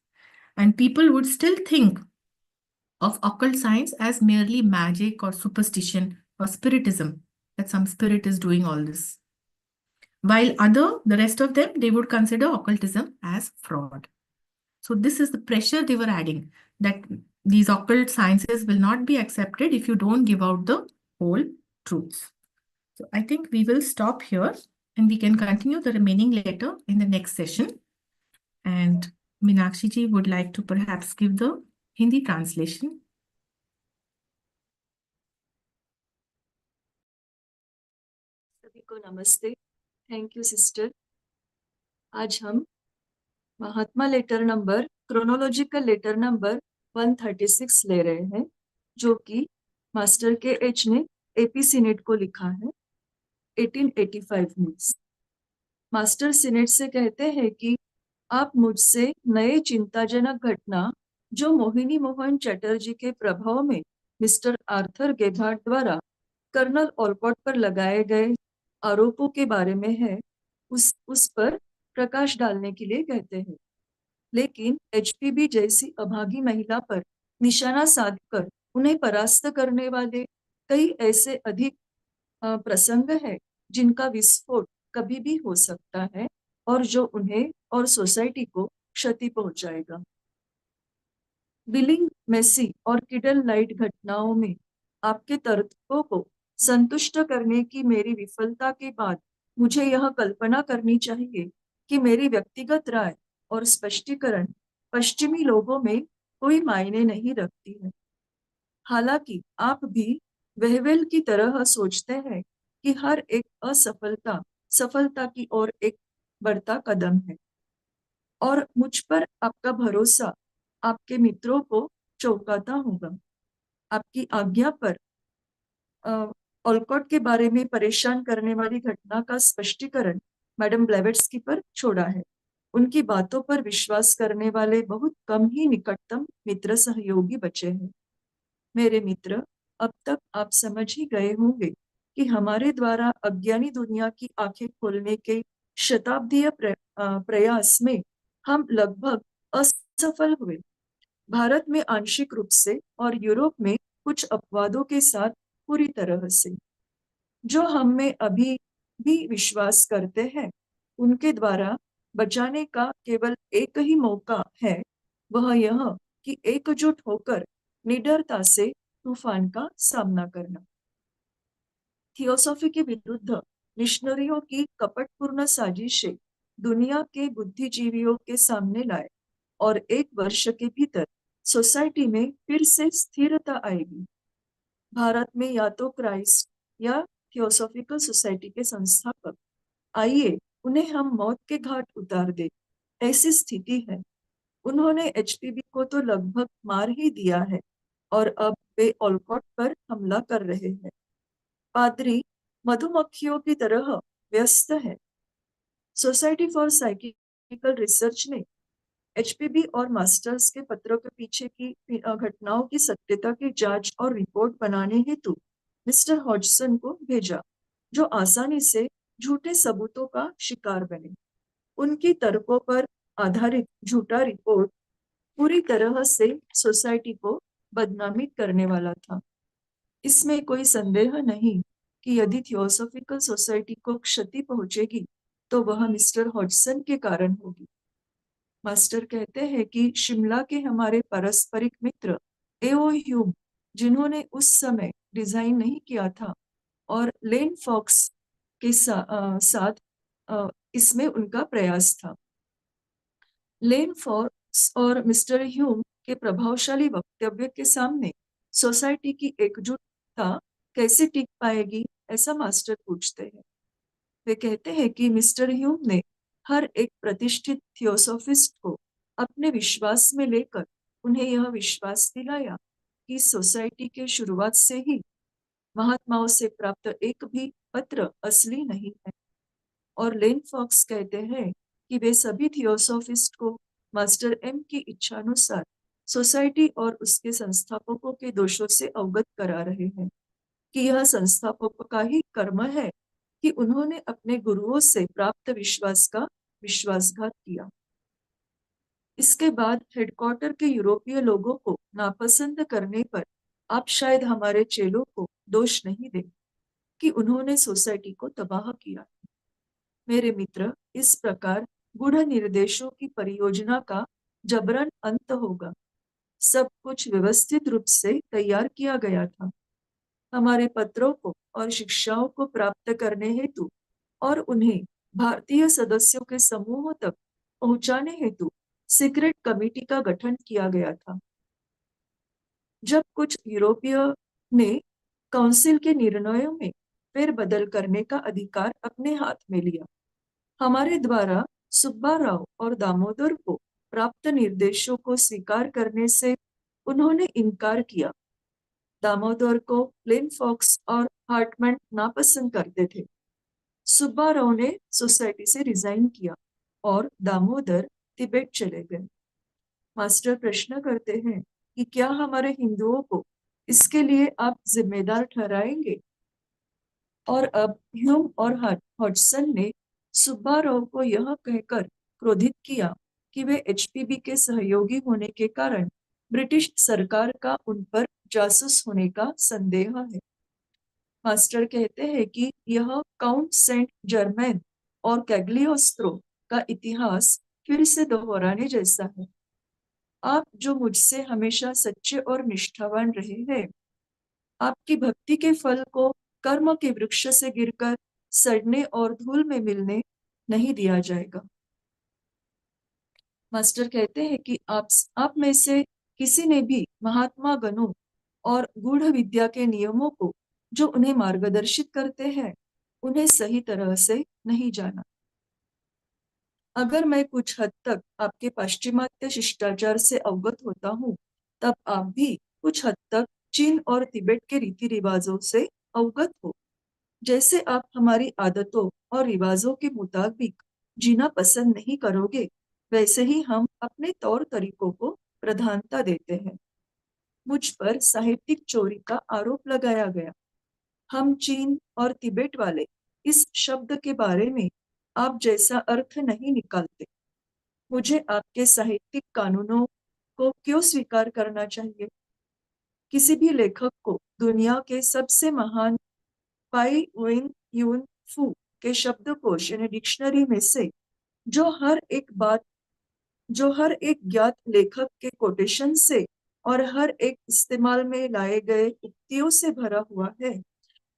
Speaker 1: And people would still think of occult science as merely magic or superstition or spiritism, that some spirit is doing all this. While the rest of them, they would consider occultism as fraud. So this is the pressure they were adding, that these occult sciences will not be accepted if you don't give out the whole truths. So I think we will stop here and we can continue the remaining later in the next session. And Meenakshi ji would like to perhaps give the Hindi translation.
Speaker 3: सभी को नमस्ते. Thank you sister. आज हम Mahatma letter number chronological letter number 136 ले रहे हैं, जो कि मास्टर के एच ने एपी सिनेट को लिखा है 1885 में. मास्टर सिनेट से कहते हैं कि आप मुझसे नए चिंताजनक घटना जो मोहिनी मोहन चटर्जी के प्रभाव में मिस्टर आर्थर गेभार्ड द्वारा कर्नल ऑलकॉट पर लगाए गए आरोपों के बारे में है, उस पर प्रकाश डालने के लिए कहते हैं. लेकिन एचपीबी जैसी अभागी महिला पर निशाना साधकर उन्हें परास्त करने वाले कई ऐसे अधिक प्रसंग है जिनका विस्फोट कभी भी हो सकता है और जो उन्हें और सोसाइटी को क्षति पहुंचाएगा. बिलिंग मेसी और किडल लाइट घटनाओं में आपके तर्कों को संतुष्ट करने की मेरी विफलता के बाद मुझे यह कल्पना करनी चाहिए कि मेरी व्यक्तिगत राय और स्पष्टीकरण पश्चिमी लोगों में कोई मायने नहीं रखती है. हालांकि आप भी वेहवेल की तरह सोचते हैं कि हर एक असफलता सफलता की ओर एक बढ़ता कदम है, और मुझ पर आपका भरोसा आपके मित्रों को चौंकाता होगा. आपकी आज्ञा पर ऑलकॉट के बारे में परेशान करने वाली घटना का स्पष्टीकरण मैडम ब्लेवेट्स्की पर छोड़ा है. उनकी बातों पर विश्वास करने वाले बहुत कम ही निकटतम मित्र सहयोगी बचे हैं. मेरे मित्र, अब तक आप समझ ही गए होंगे कि हमारे द्वारा अज्ञानी दुनिया की आंखें खोलने के शताब्दीय प्रयास में हम लगभग असफल हुए. भारत में आंशिक रूप से और यूरोप में कुछ अपवादों के साथ पूरी तरह से. जो हम में अभी भी विश्वास करते हैं उनके द्वारा बचाने का केवल एक ही मौका है, वह यह कि एकजुट होकर निडरता से तूफान का सामना करना. थियोसॉफी के विरुद्ध मिशनरियों की कपटपूर्ण साजिशें दुनिया के बुद्धिजीवियों के सामने लाए और 1 वर्ष के भीतर सोसाइटी में फिर से स्थिरता आएगी. भारत में या तो क्राइस्ट या थियोसॉफिकल सोसाइटी के संस्थापक। आइए उन्हें हम मौत के घाट उतार दे, ऐसी स्थिति है। उन्होंने एचपीबी को तो लगभग मार ही दिया है और अब वे ओलकॉट पर हमला कर रहे हैं। पादरी मधुमक्खियों की तरह व्यस्त है। सोसाइटी फॉर साइकिकल रिसर्च ने एचपीबी और मास्टर्स के पत्रों के पीछे की घटनाओं की सत्यता की जांच और रिपोर्ट बनाने हेतु मिस्टर हॉजसन को भेजा, जो आसानी से झूठे सबूतों का शिकार बने। उनकी तर्कों पर आधारित झूठा रिपोर्ट पूरी तरह से सोसाइटी को बदनामित करने वाला था। इसमें कोई संदेह नहीं कि यदि थियोसॉफिकल सोसाइटी को क्षति पहुंचेगी तो वह मिस्टर हॉजसन के कारण होगी। मास्टर कहते हैं कि शिमला के हमारे पारस्परिक मित्र एओ ह्यूम, जिन्होंने उस समय डिजाइन नहीं किया था, और लेन फॉक्स के साथ इसमें उनका प्रयास था। लेन फॉक्स और मिस्टर ह्यूम के प्रभावशाली वक्तव्य के सामने सोसाइटी की एकजुटता कैसे टिक पाएगी, ऐसा मास्टर पूछते हैं। वे कहते हैं कि मिस्टर ह्यूम ने हर एक प्रतिष्ठित थियोसॉफिस्ट को अपने विश्वास में लेकर उन्हें यह विश्वास दिलाया कि सोसाइटी के शुरुआत से ही महात्माओं से प्राप्त एक भी पत्र असली नहीं है। और लेन फॉक्स कहते हैं कि वे सभी थियोसॉफिस्ट को मास्टर एम की इच्छानुसार सोसाइटी और उसके संस्थापकों के दोषों से अवगत करा रहे हैं, कि यह संस्थापकों का ही कर्म है कि उन्होंने अपने गुरुओं से प्राप्त विश्वास का विश्वासघात किया। इसके बाद हेडक्वार्टर के यूरोपीय लोगों को नापसंद करने पर आप शायद हमारे चेलों को दोष नहीं दें कि उन्होंने सोसाइटी को तबाह किया। मेरे मित्र, इस प्रकार गूढ़ निर्देशों की परियोजना का जबरन अंत होगा। सब कुछ व्यवस्थित रूप से तैयार किया गया था। हमारे पत्रों को और शिक्षाओं को प्राप्त करने हेतु और उन्हें भारतीय सदस्यों के समूह तक पहुंचाने हेतु सीक्रेट कमेटी का गठन किया गया था। जब कुछ यूरोपीय ने काउंसिल के निर्णयों में फेरबदल करने का अधिकार अपने हाथ में लिया, हमारे द्वारा सुब्बा राव और दामोदर को प्राप्त निर्देशों को स्वीकार करने से उन्होंने इनकार किया। दामोदर को प्लेन फॉक्स और हार्टमैन नापसंद करते थे। सुब्बा राव ने सोसाइटी से रिजाइन किया और दामोदर तिब्बत चले गए। मास्टर प्रश्न करते हैं कि क्या हमारे हिंदुओं को इसके लिए आप जिम्मेदार ठहराएंगे? और अब ह्यूम और हॉजसन ने सुब्बा राव को यह कहकर क्रोधित किया कि वे एचपीबी के सहयोगी होने के कारण ब्रिटिश सरकार का उन पर जासूस होने का संदेह है। मास्टर कहते हैं कि यह काउंट सेंट जर्मैन और कैग्लियोस्त्रो का इतिहास फिर से दोहराने जैसा है। आप जो मुझसे हमेशा सच्चे और निष्ठावान रहे हैं, आपकी भक्ति के फल को कर्म के वृक्ष से गिरकर सड़ने और धूल में मिलने नहीं दिया जाएगा। मास्टर कहते हैं कि आप में से किसी ने भी महात्मा गणों और गूढ़ विद्या के नियमों को जो उन्हें मार्गदर्शित करते हैं, उन्हें सही तरह से नहीं जाना। अगर मैं कुछ हद तक आपके पाश्चिमात्य शिष्टाचार से अवगत होता हूँ, तब आप भी कुछ हद तक चीन और तिब्बत के रीति रिवाजों से अवगत हो। जैसे आप हमारी आदतों और रिवाजों के मुताबिक जीना पसंद नहीं करोगे, वैसे ही हम अपने तौर तरीकों को प्रधानता देते हैं। मुझ पर साहित्यिक चोरी का आरोप लगाया गया। हम चीन और तिब्बत वाले इस शब्द के बारे में आप जैसा अर्थ नहीं निकालते। मुझे आपके साहित्यिक कानूनों को क्यों स्वीकार करना चाहिए? किसी भी लेखक को दुनिया के सबसे महान पाई वेन यून फू के शब्दकोश यानी डिक्शनरी में से जो हर एक ज्ञात लेखक के कोटेशन से और हर एक इस्तेमाल में लाए गए उक्तियों से भरा हुआ है,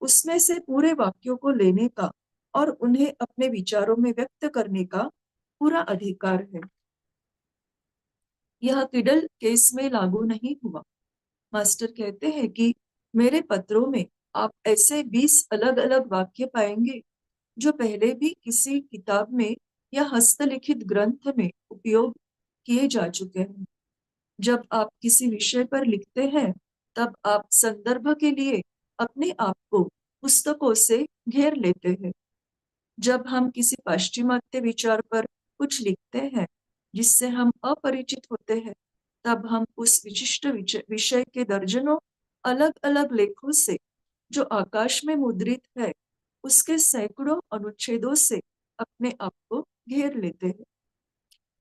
Speaker 3: उसमें से पूरे वाक्यों को लेने का और उन्हें अपने विचारों में व्यक्त करने का पूरा अधिकार है। यह किडल केस में लागू नहीं हुआ। मास्टर कहते हैं कि मेरे पत्रों में आप ऐसे 20 अलग अलग वाक्य पाएंगे जो पहले भी किसी किताब में या हस्तलिखित ग्रंथ में उपयोग किए जा चुके हैं। जब आप किसी विषय पर लिखते हैं, तब आप संदर्भ के लिए अपने आप को पुस्तकों से घेर लेते हैं। जब हम किसी पाश्चिमात्य विचार पर कुछ लिखते हैं जिससे हम अपरिचित होते हैं, तब हम उस विशिष्ट विषय के दर्जनों अलग अलग लेखों से जो आकाश में मुद्रित है, उसके सैकड़ों अनुच्छेदों से अपने आप को घेर लेते हैं।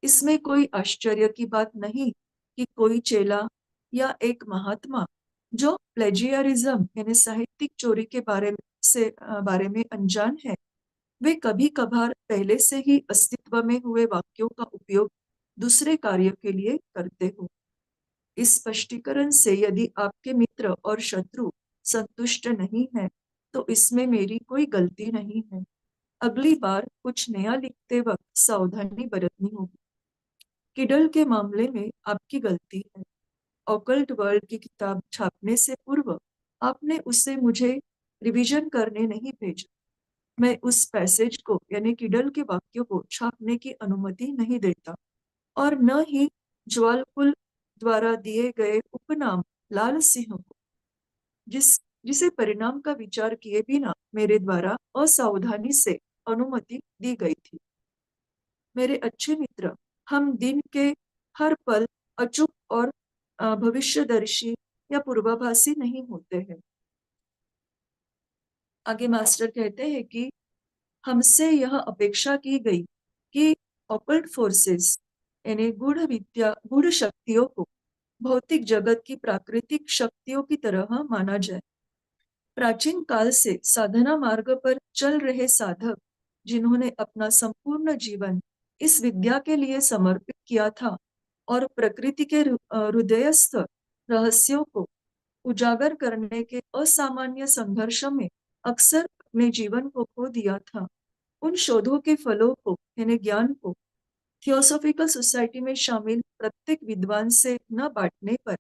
Speaker 3: इसमें कोई आश्चर्य की बात नहीं कि कोई चेला या एक महात्मा जो प्लेजियरिज्म यानी साहित्यिक चोरी के बारे में अनजान है, वे कभी कभार पहले से ही अस्तित्व में हुए वाक्यों का उपयोग दूसरे कार्य के लिए करते हो। इस स्पष्टीकरण से यदि आपके मित्र और शत्रु संतुष्ट नहीं है, तो इसमें मेरी कोई गलती नहीं है। अगली बार कुछ नया लिखते वक्त सावधानी बरतनी होगी। किडल के मामले में आपकी गलती है। ऑकल्ट वर्ल्ड की किताब छापने से पूर्व आपने उसे मुझे रिवीजन करने नहीं भेजा। मैं उस पैसेज को यानी किडल के वाक्यों को छापने की अनुमति नहीं देता, और न ही ज्वालपुल द्वारा दिए गए उपनाम लाल सिंह को, जिसे परिणाम का विचार किए बिना मेरे द्वारा असावधानी से अनुमति दी गई थी। मेरे अच्छे मित्र, हम दिन के हर पल अचूक और भविष्यदर्शी या पूर्वाभासी नहीं होते हैं। आगे मास्टर कहते हैं कि हमसे यह अपेक्षा की गई कि ऑकल्ट फोर्सेस यानी गूढ़ शक्तियों को भौतिक जगत की प्राकृतिक शक्तियों की तरह माना जाए। प्राचीन काल से साधना मार्ग पर चल रहे साधक, जिन्होंने अपना संपूर्ण जीवन इस विद्या के लिए समर्पित किया था और प्रकृति के हृदयस्थ रहस्यों को उजागर करने के असामान्य संघर्ष में अक्सर अपने जीवन को खो दिया था, उन शोधों के फलों को यानी ज्ञान को थियोसॉफिकल सोसाइटी में शामिल प्रत्येक विद्वान से न बांटने पर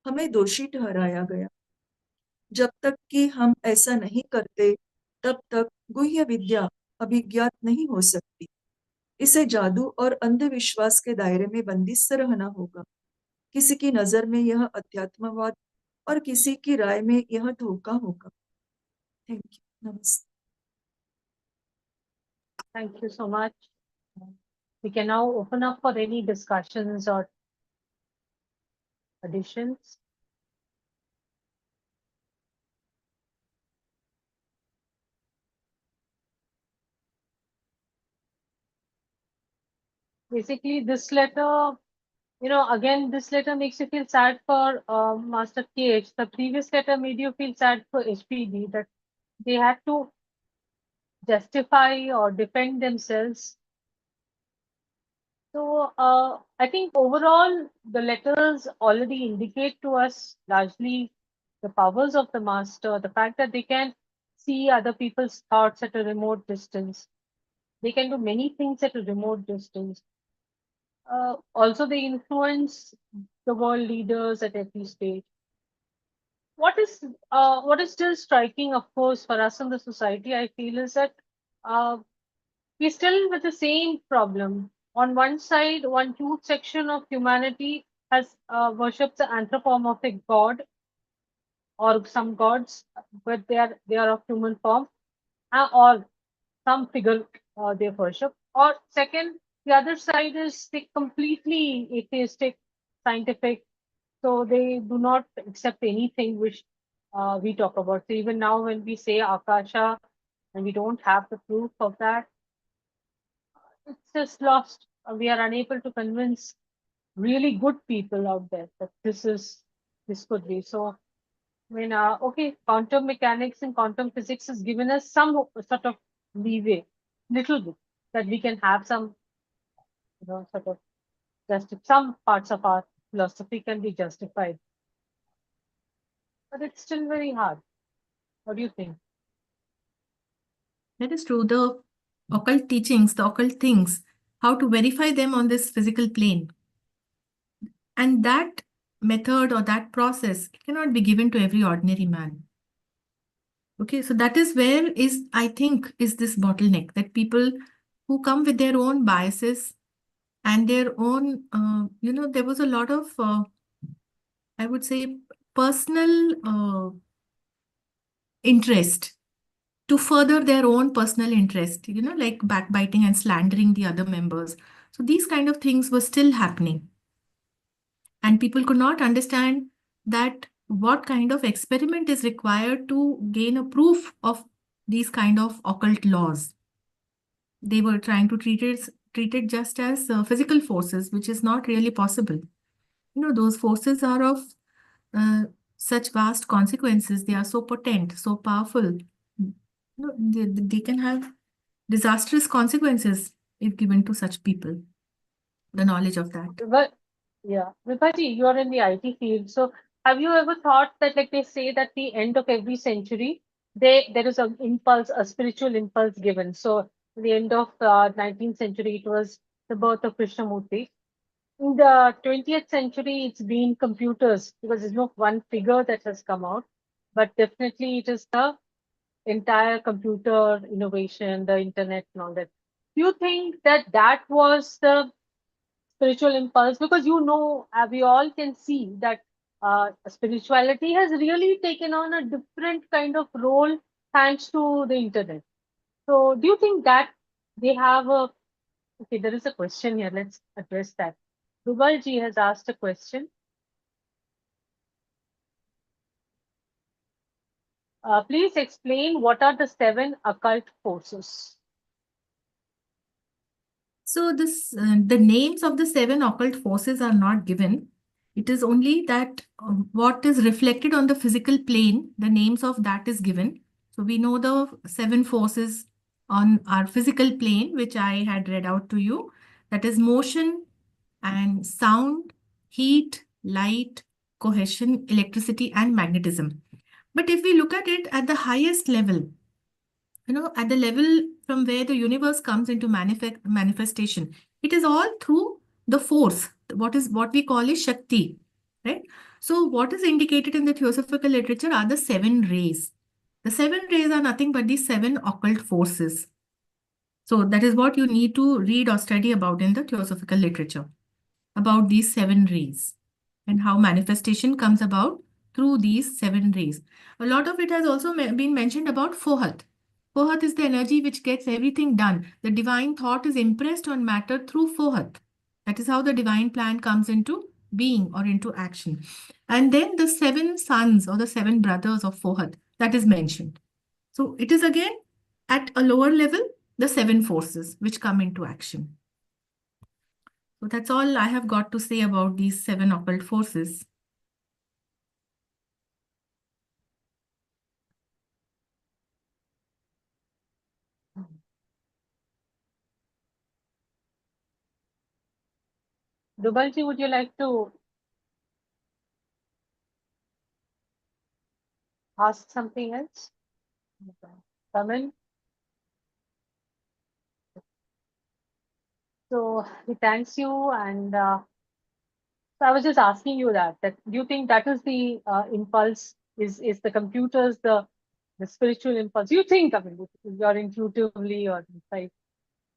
Speaker 3: हमें दोषी ठहराया गया। जब तक कि हम ऐसा नहीं करते, तब तक गुह्य विद्या अभिज्ञात नहीं हो सकती। इसे जादू और अंधविश्वास के दायरे में बंदिश रहना होगा। किसी की नजर में यह अध्यात्मवाद और किसी की राय में यह धोखा होगा। Thank you. नमस्ते।
Speaker 2: Thank you so much. We can now open up for any discussions or additions. Basically, this letter, again, this letter makes you feel sad for Master KH. The previous letter made you feel sad for HPD, that they had to justify or defend themselves. So I think overall, the letters already indicate to us largely the powers of the master, the fact that they can see other people's thoughts at a remote distance. They can do many things at a remote distance. Also, they influence the world leaders at every stage. What is still striking, of course, for us in the society, I feel, is that we're still with the same problem. On one side, one huge section of humanity has worshipped the anthropomorphic god or some gods, but they are of human form, or some figure they worship. Or second, the other side is they completely atheistic, scientific, so they do not accept anything which we talk about. So even now, when we say Akasha, and we don't have the proof of that, it's just lost. We are unable to convince really good people out there that this could be. So I mean, okay, quantum mechanics and quantum physics has given us some sort of leeway, little bit, that we can have some, sort of just some parts of our philosophy can be justified. But it's still very hard. What do you think?
Speaker 1: That is true. The occult teachings, the occult things, how to verify them on this physical plane. And that method or that process cannot be given to every ordinary man. Okay, so that is where is, I think, is this bottleneck that people who come with their own biases and their own, there was a lot of, I would say, personal interest to further their own personal interest, like backbiting and slandering the other members. So these kind of things were still happening. And people could not understand that what kind of experiment is required to gain a proof of these kind of occult laws. They were trying to treat it just as physical forces, which is not really possible. Those forces are of uh, such vast consequences. They are so potent, so powerful. They can have disastrous consequences if given to such people, the knowledge of that.
Speaker 2: But yeah, Vibhaji, you're in the IT field. So have you ever thought that, like they say, that the end of every century, there is an impulse, a spiritual impulse given. So the end of 19th century, it was the birth of Krishnamurti. In the 20th century, it's been computers because there's no one figure that has come out, but definitely it is the entire computer innovation, the internet and all that. Do you think that that was the spiritual impulse? Because we all can see that spirituality has really taken on a different kind of role thanks to the internet. So do you think that they have a, okay, there is a question here, let's address that. Rubalji ji has asked a question. Please explain what are the 7 occult forces.
Speaker 1: So the names of the 7 occult forces are not given. It is only that what is reflected on the physical plane, the names of that is given. So we know the 7 forces on our physical plane, which I had read out to you. That is motion and sound, heat, light, cohesion, electricity, and magnetism. But if we look at it at the highest level, at the level from where the universe comes into manifestation, it is all through the force, what we call is Shakti, right? So what is indicated in the theosophical literature are the 7 rays. The 7 rays are nothing but the 7 occult forces. So that is what you need to read or study about in the theosophical literature, about these 7 rays and how manifestation comes about through these 7 rays. A lot of it has also been mentioned about Fohat. Fohat is the energy which gets everything done. The divine thought is impressed on matter through Fohat. That is how the divine plan comes into being or into action. And then the 7 sons or the 7 brothers of Fohat, that is mentioned. So it is again at a lower level, the 7 forces which come into action. So that's all I have got to say about these 7 occult forces.
Speaker 2: Rubalji, would you like to ask something else? Come in. So he thanks you, and so I was just asking you that do you think that is the impulse? Is the computers the spiritual impulse? You think, I mean, you're intuitively or inside.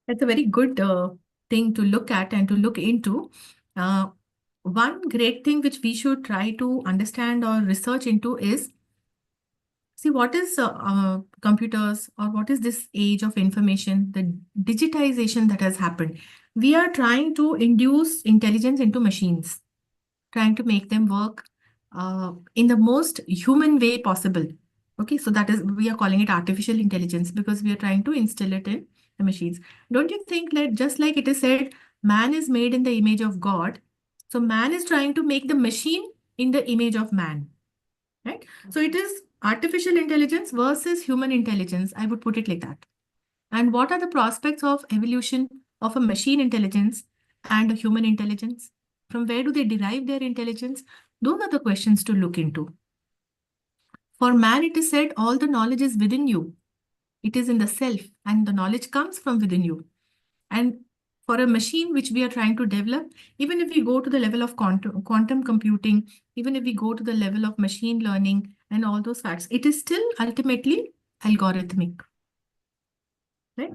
Speaker 1: That's a very good thing to look at and to look into. Uh, One great thing which we should try to understand or research into is, see, what is computers or what is this age of information, the digitization that has happened. We are trying to induce intelligence into machines, trying to make them work in the most human way possible. Okay, so that is, we are calling it artificial intelligence because we are trying to instill it in the machines. Don't you think that just like it is said, man is made in the image of God, so man is trying to make the machine in the image of man, right? So it is artificial intelligence versus human intelligence, I would put it like that. And what are the prospects of evolution of a machine intelligence and a human intelligence? From where do they derive their intelligence? Those are the questions to look into. For man, it is said, all the knowledge is within you. It is in the self, and the knowledge comes from within you. And for a machine which we are trying to develop, even if we go to the level of quantum computing, even if we go to the level of machine learning and all those facts, it is still ultimately algorithmic. Right?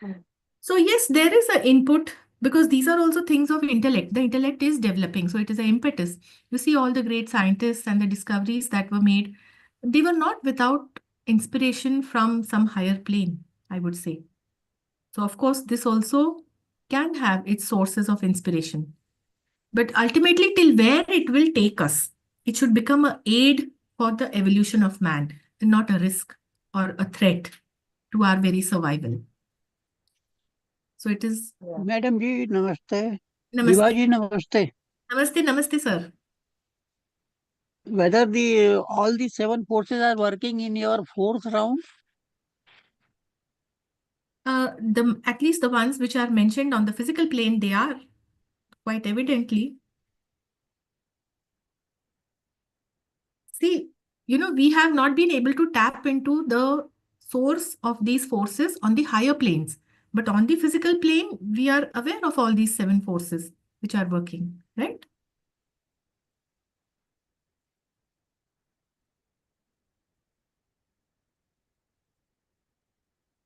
Speaker 2: Mm.
Speaker 1: So yes, there is an input because these are also things of intellect. The intellect is developing, so it is an impetus. You see all the great scientists and the discoveries that were made, they were not without inspiration from some higher plane, I would say. So of course, this also can have its sources of inspiration. But ultimately, till where it will take us, it should become an aid for the evolution of man and not a risk or a threat to our very survival. So it is.
Speaker 2: Yeah.
Speaker 4: Madam ji, namaste.
Speaker 1: Namaste.
Speaker 4: Vibha ji, namaste.
Speaker 1: Namaste, namaste, sir.
Speaker 4: Whether all the 7 forces are working in your 4th round?
Speaker 1: At least the ones which are mentioned on the physical plane, they are quite evidently. See, we have not been able to tap into the source of these forces on the higher planes. But on the physical plane, we are aware of all these 7 forces which are working, right?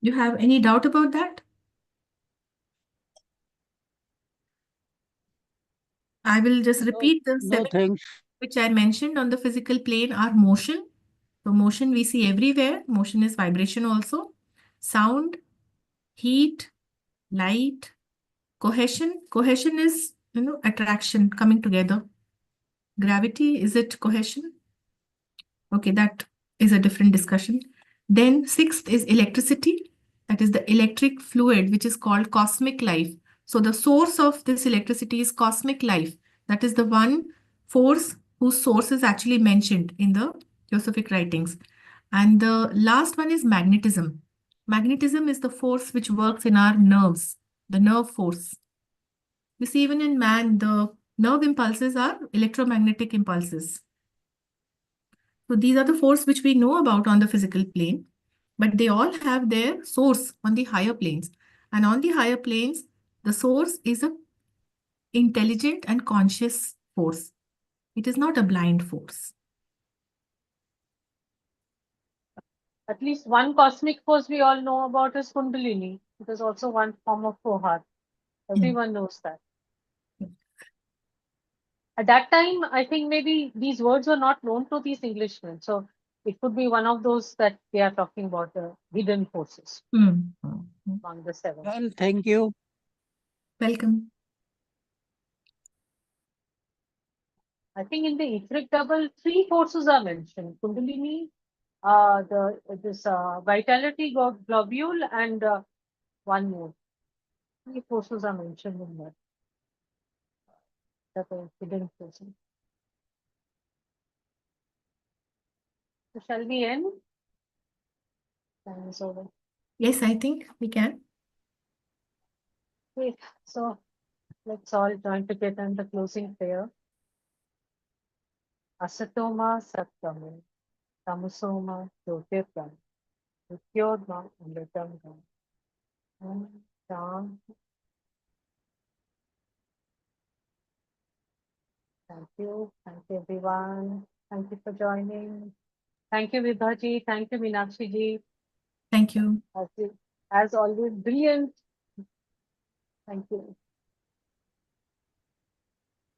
Speaker 1: You have any doubt about that? I will just repeat the
Speaker 4: No,
Speaker 1: 7
Speaker 4: thanks.
Speaker 1: which I mentioned on the physical plane are motion. So motion we see everywhere. Motion is vibration also. Sound, heat, light, cohesion. Cohesion is, attraction coming together. Gravity, is it cohesion? Okay, that is a different discussion. Then 6th is electricity. That is the electric fluid, which is called cosmic life. So the source of this electricity is cosmic life. That is the one force whose source is actually mentioned in the Theosophic writings. And the last one is magnetism. Magnetism is the force which works in our nerves, the nerve force. You see, even in man, the nerve impulses are electromagnetic impulses. So these are the forces which we know about on the physical plane, but they all have their source on the higher planes. And on the higher planes, the source is a intelligent and conscious force. It is not a blind force.
Speaker 2: At least one cosmic force we all know about is Kundalini. It is also one form of Fohar. Everyone knows that. At that time, I think maybe these words were not known to these Englishmen. So it could be one of those that they are talking about, the hidden forces among the 7.
Speaker 4: Well, thank you.
Speaker 1: Welcome.
Speaker 2: I think in the etheric double, 3 forces are mentioned. Kundalini, this vitality globule, and one more. 3 forces are mentioned in that. That are hidden forces. So shall we end? Time is over.
Speaker 1: Yes, I think we can.
Speaker 2: Okay, so let's all join together in the closing prayer. Asatoma Satyam, Tamasoma Jyotirgam, Vidyodma Amritam. Thank you everyone. Thank you for joining. Thank you Vibha ji, thank you Meenakshi ji.
Speaker 1: Thank you.
Speaker 2: As always, brilliant. Thank you.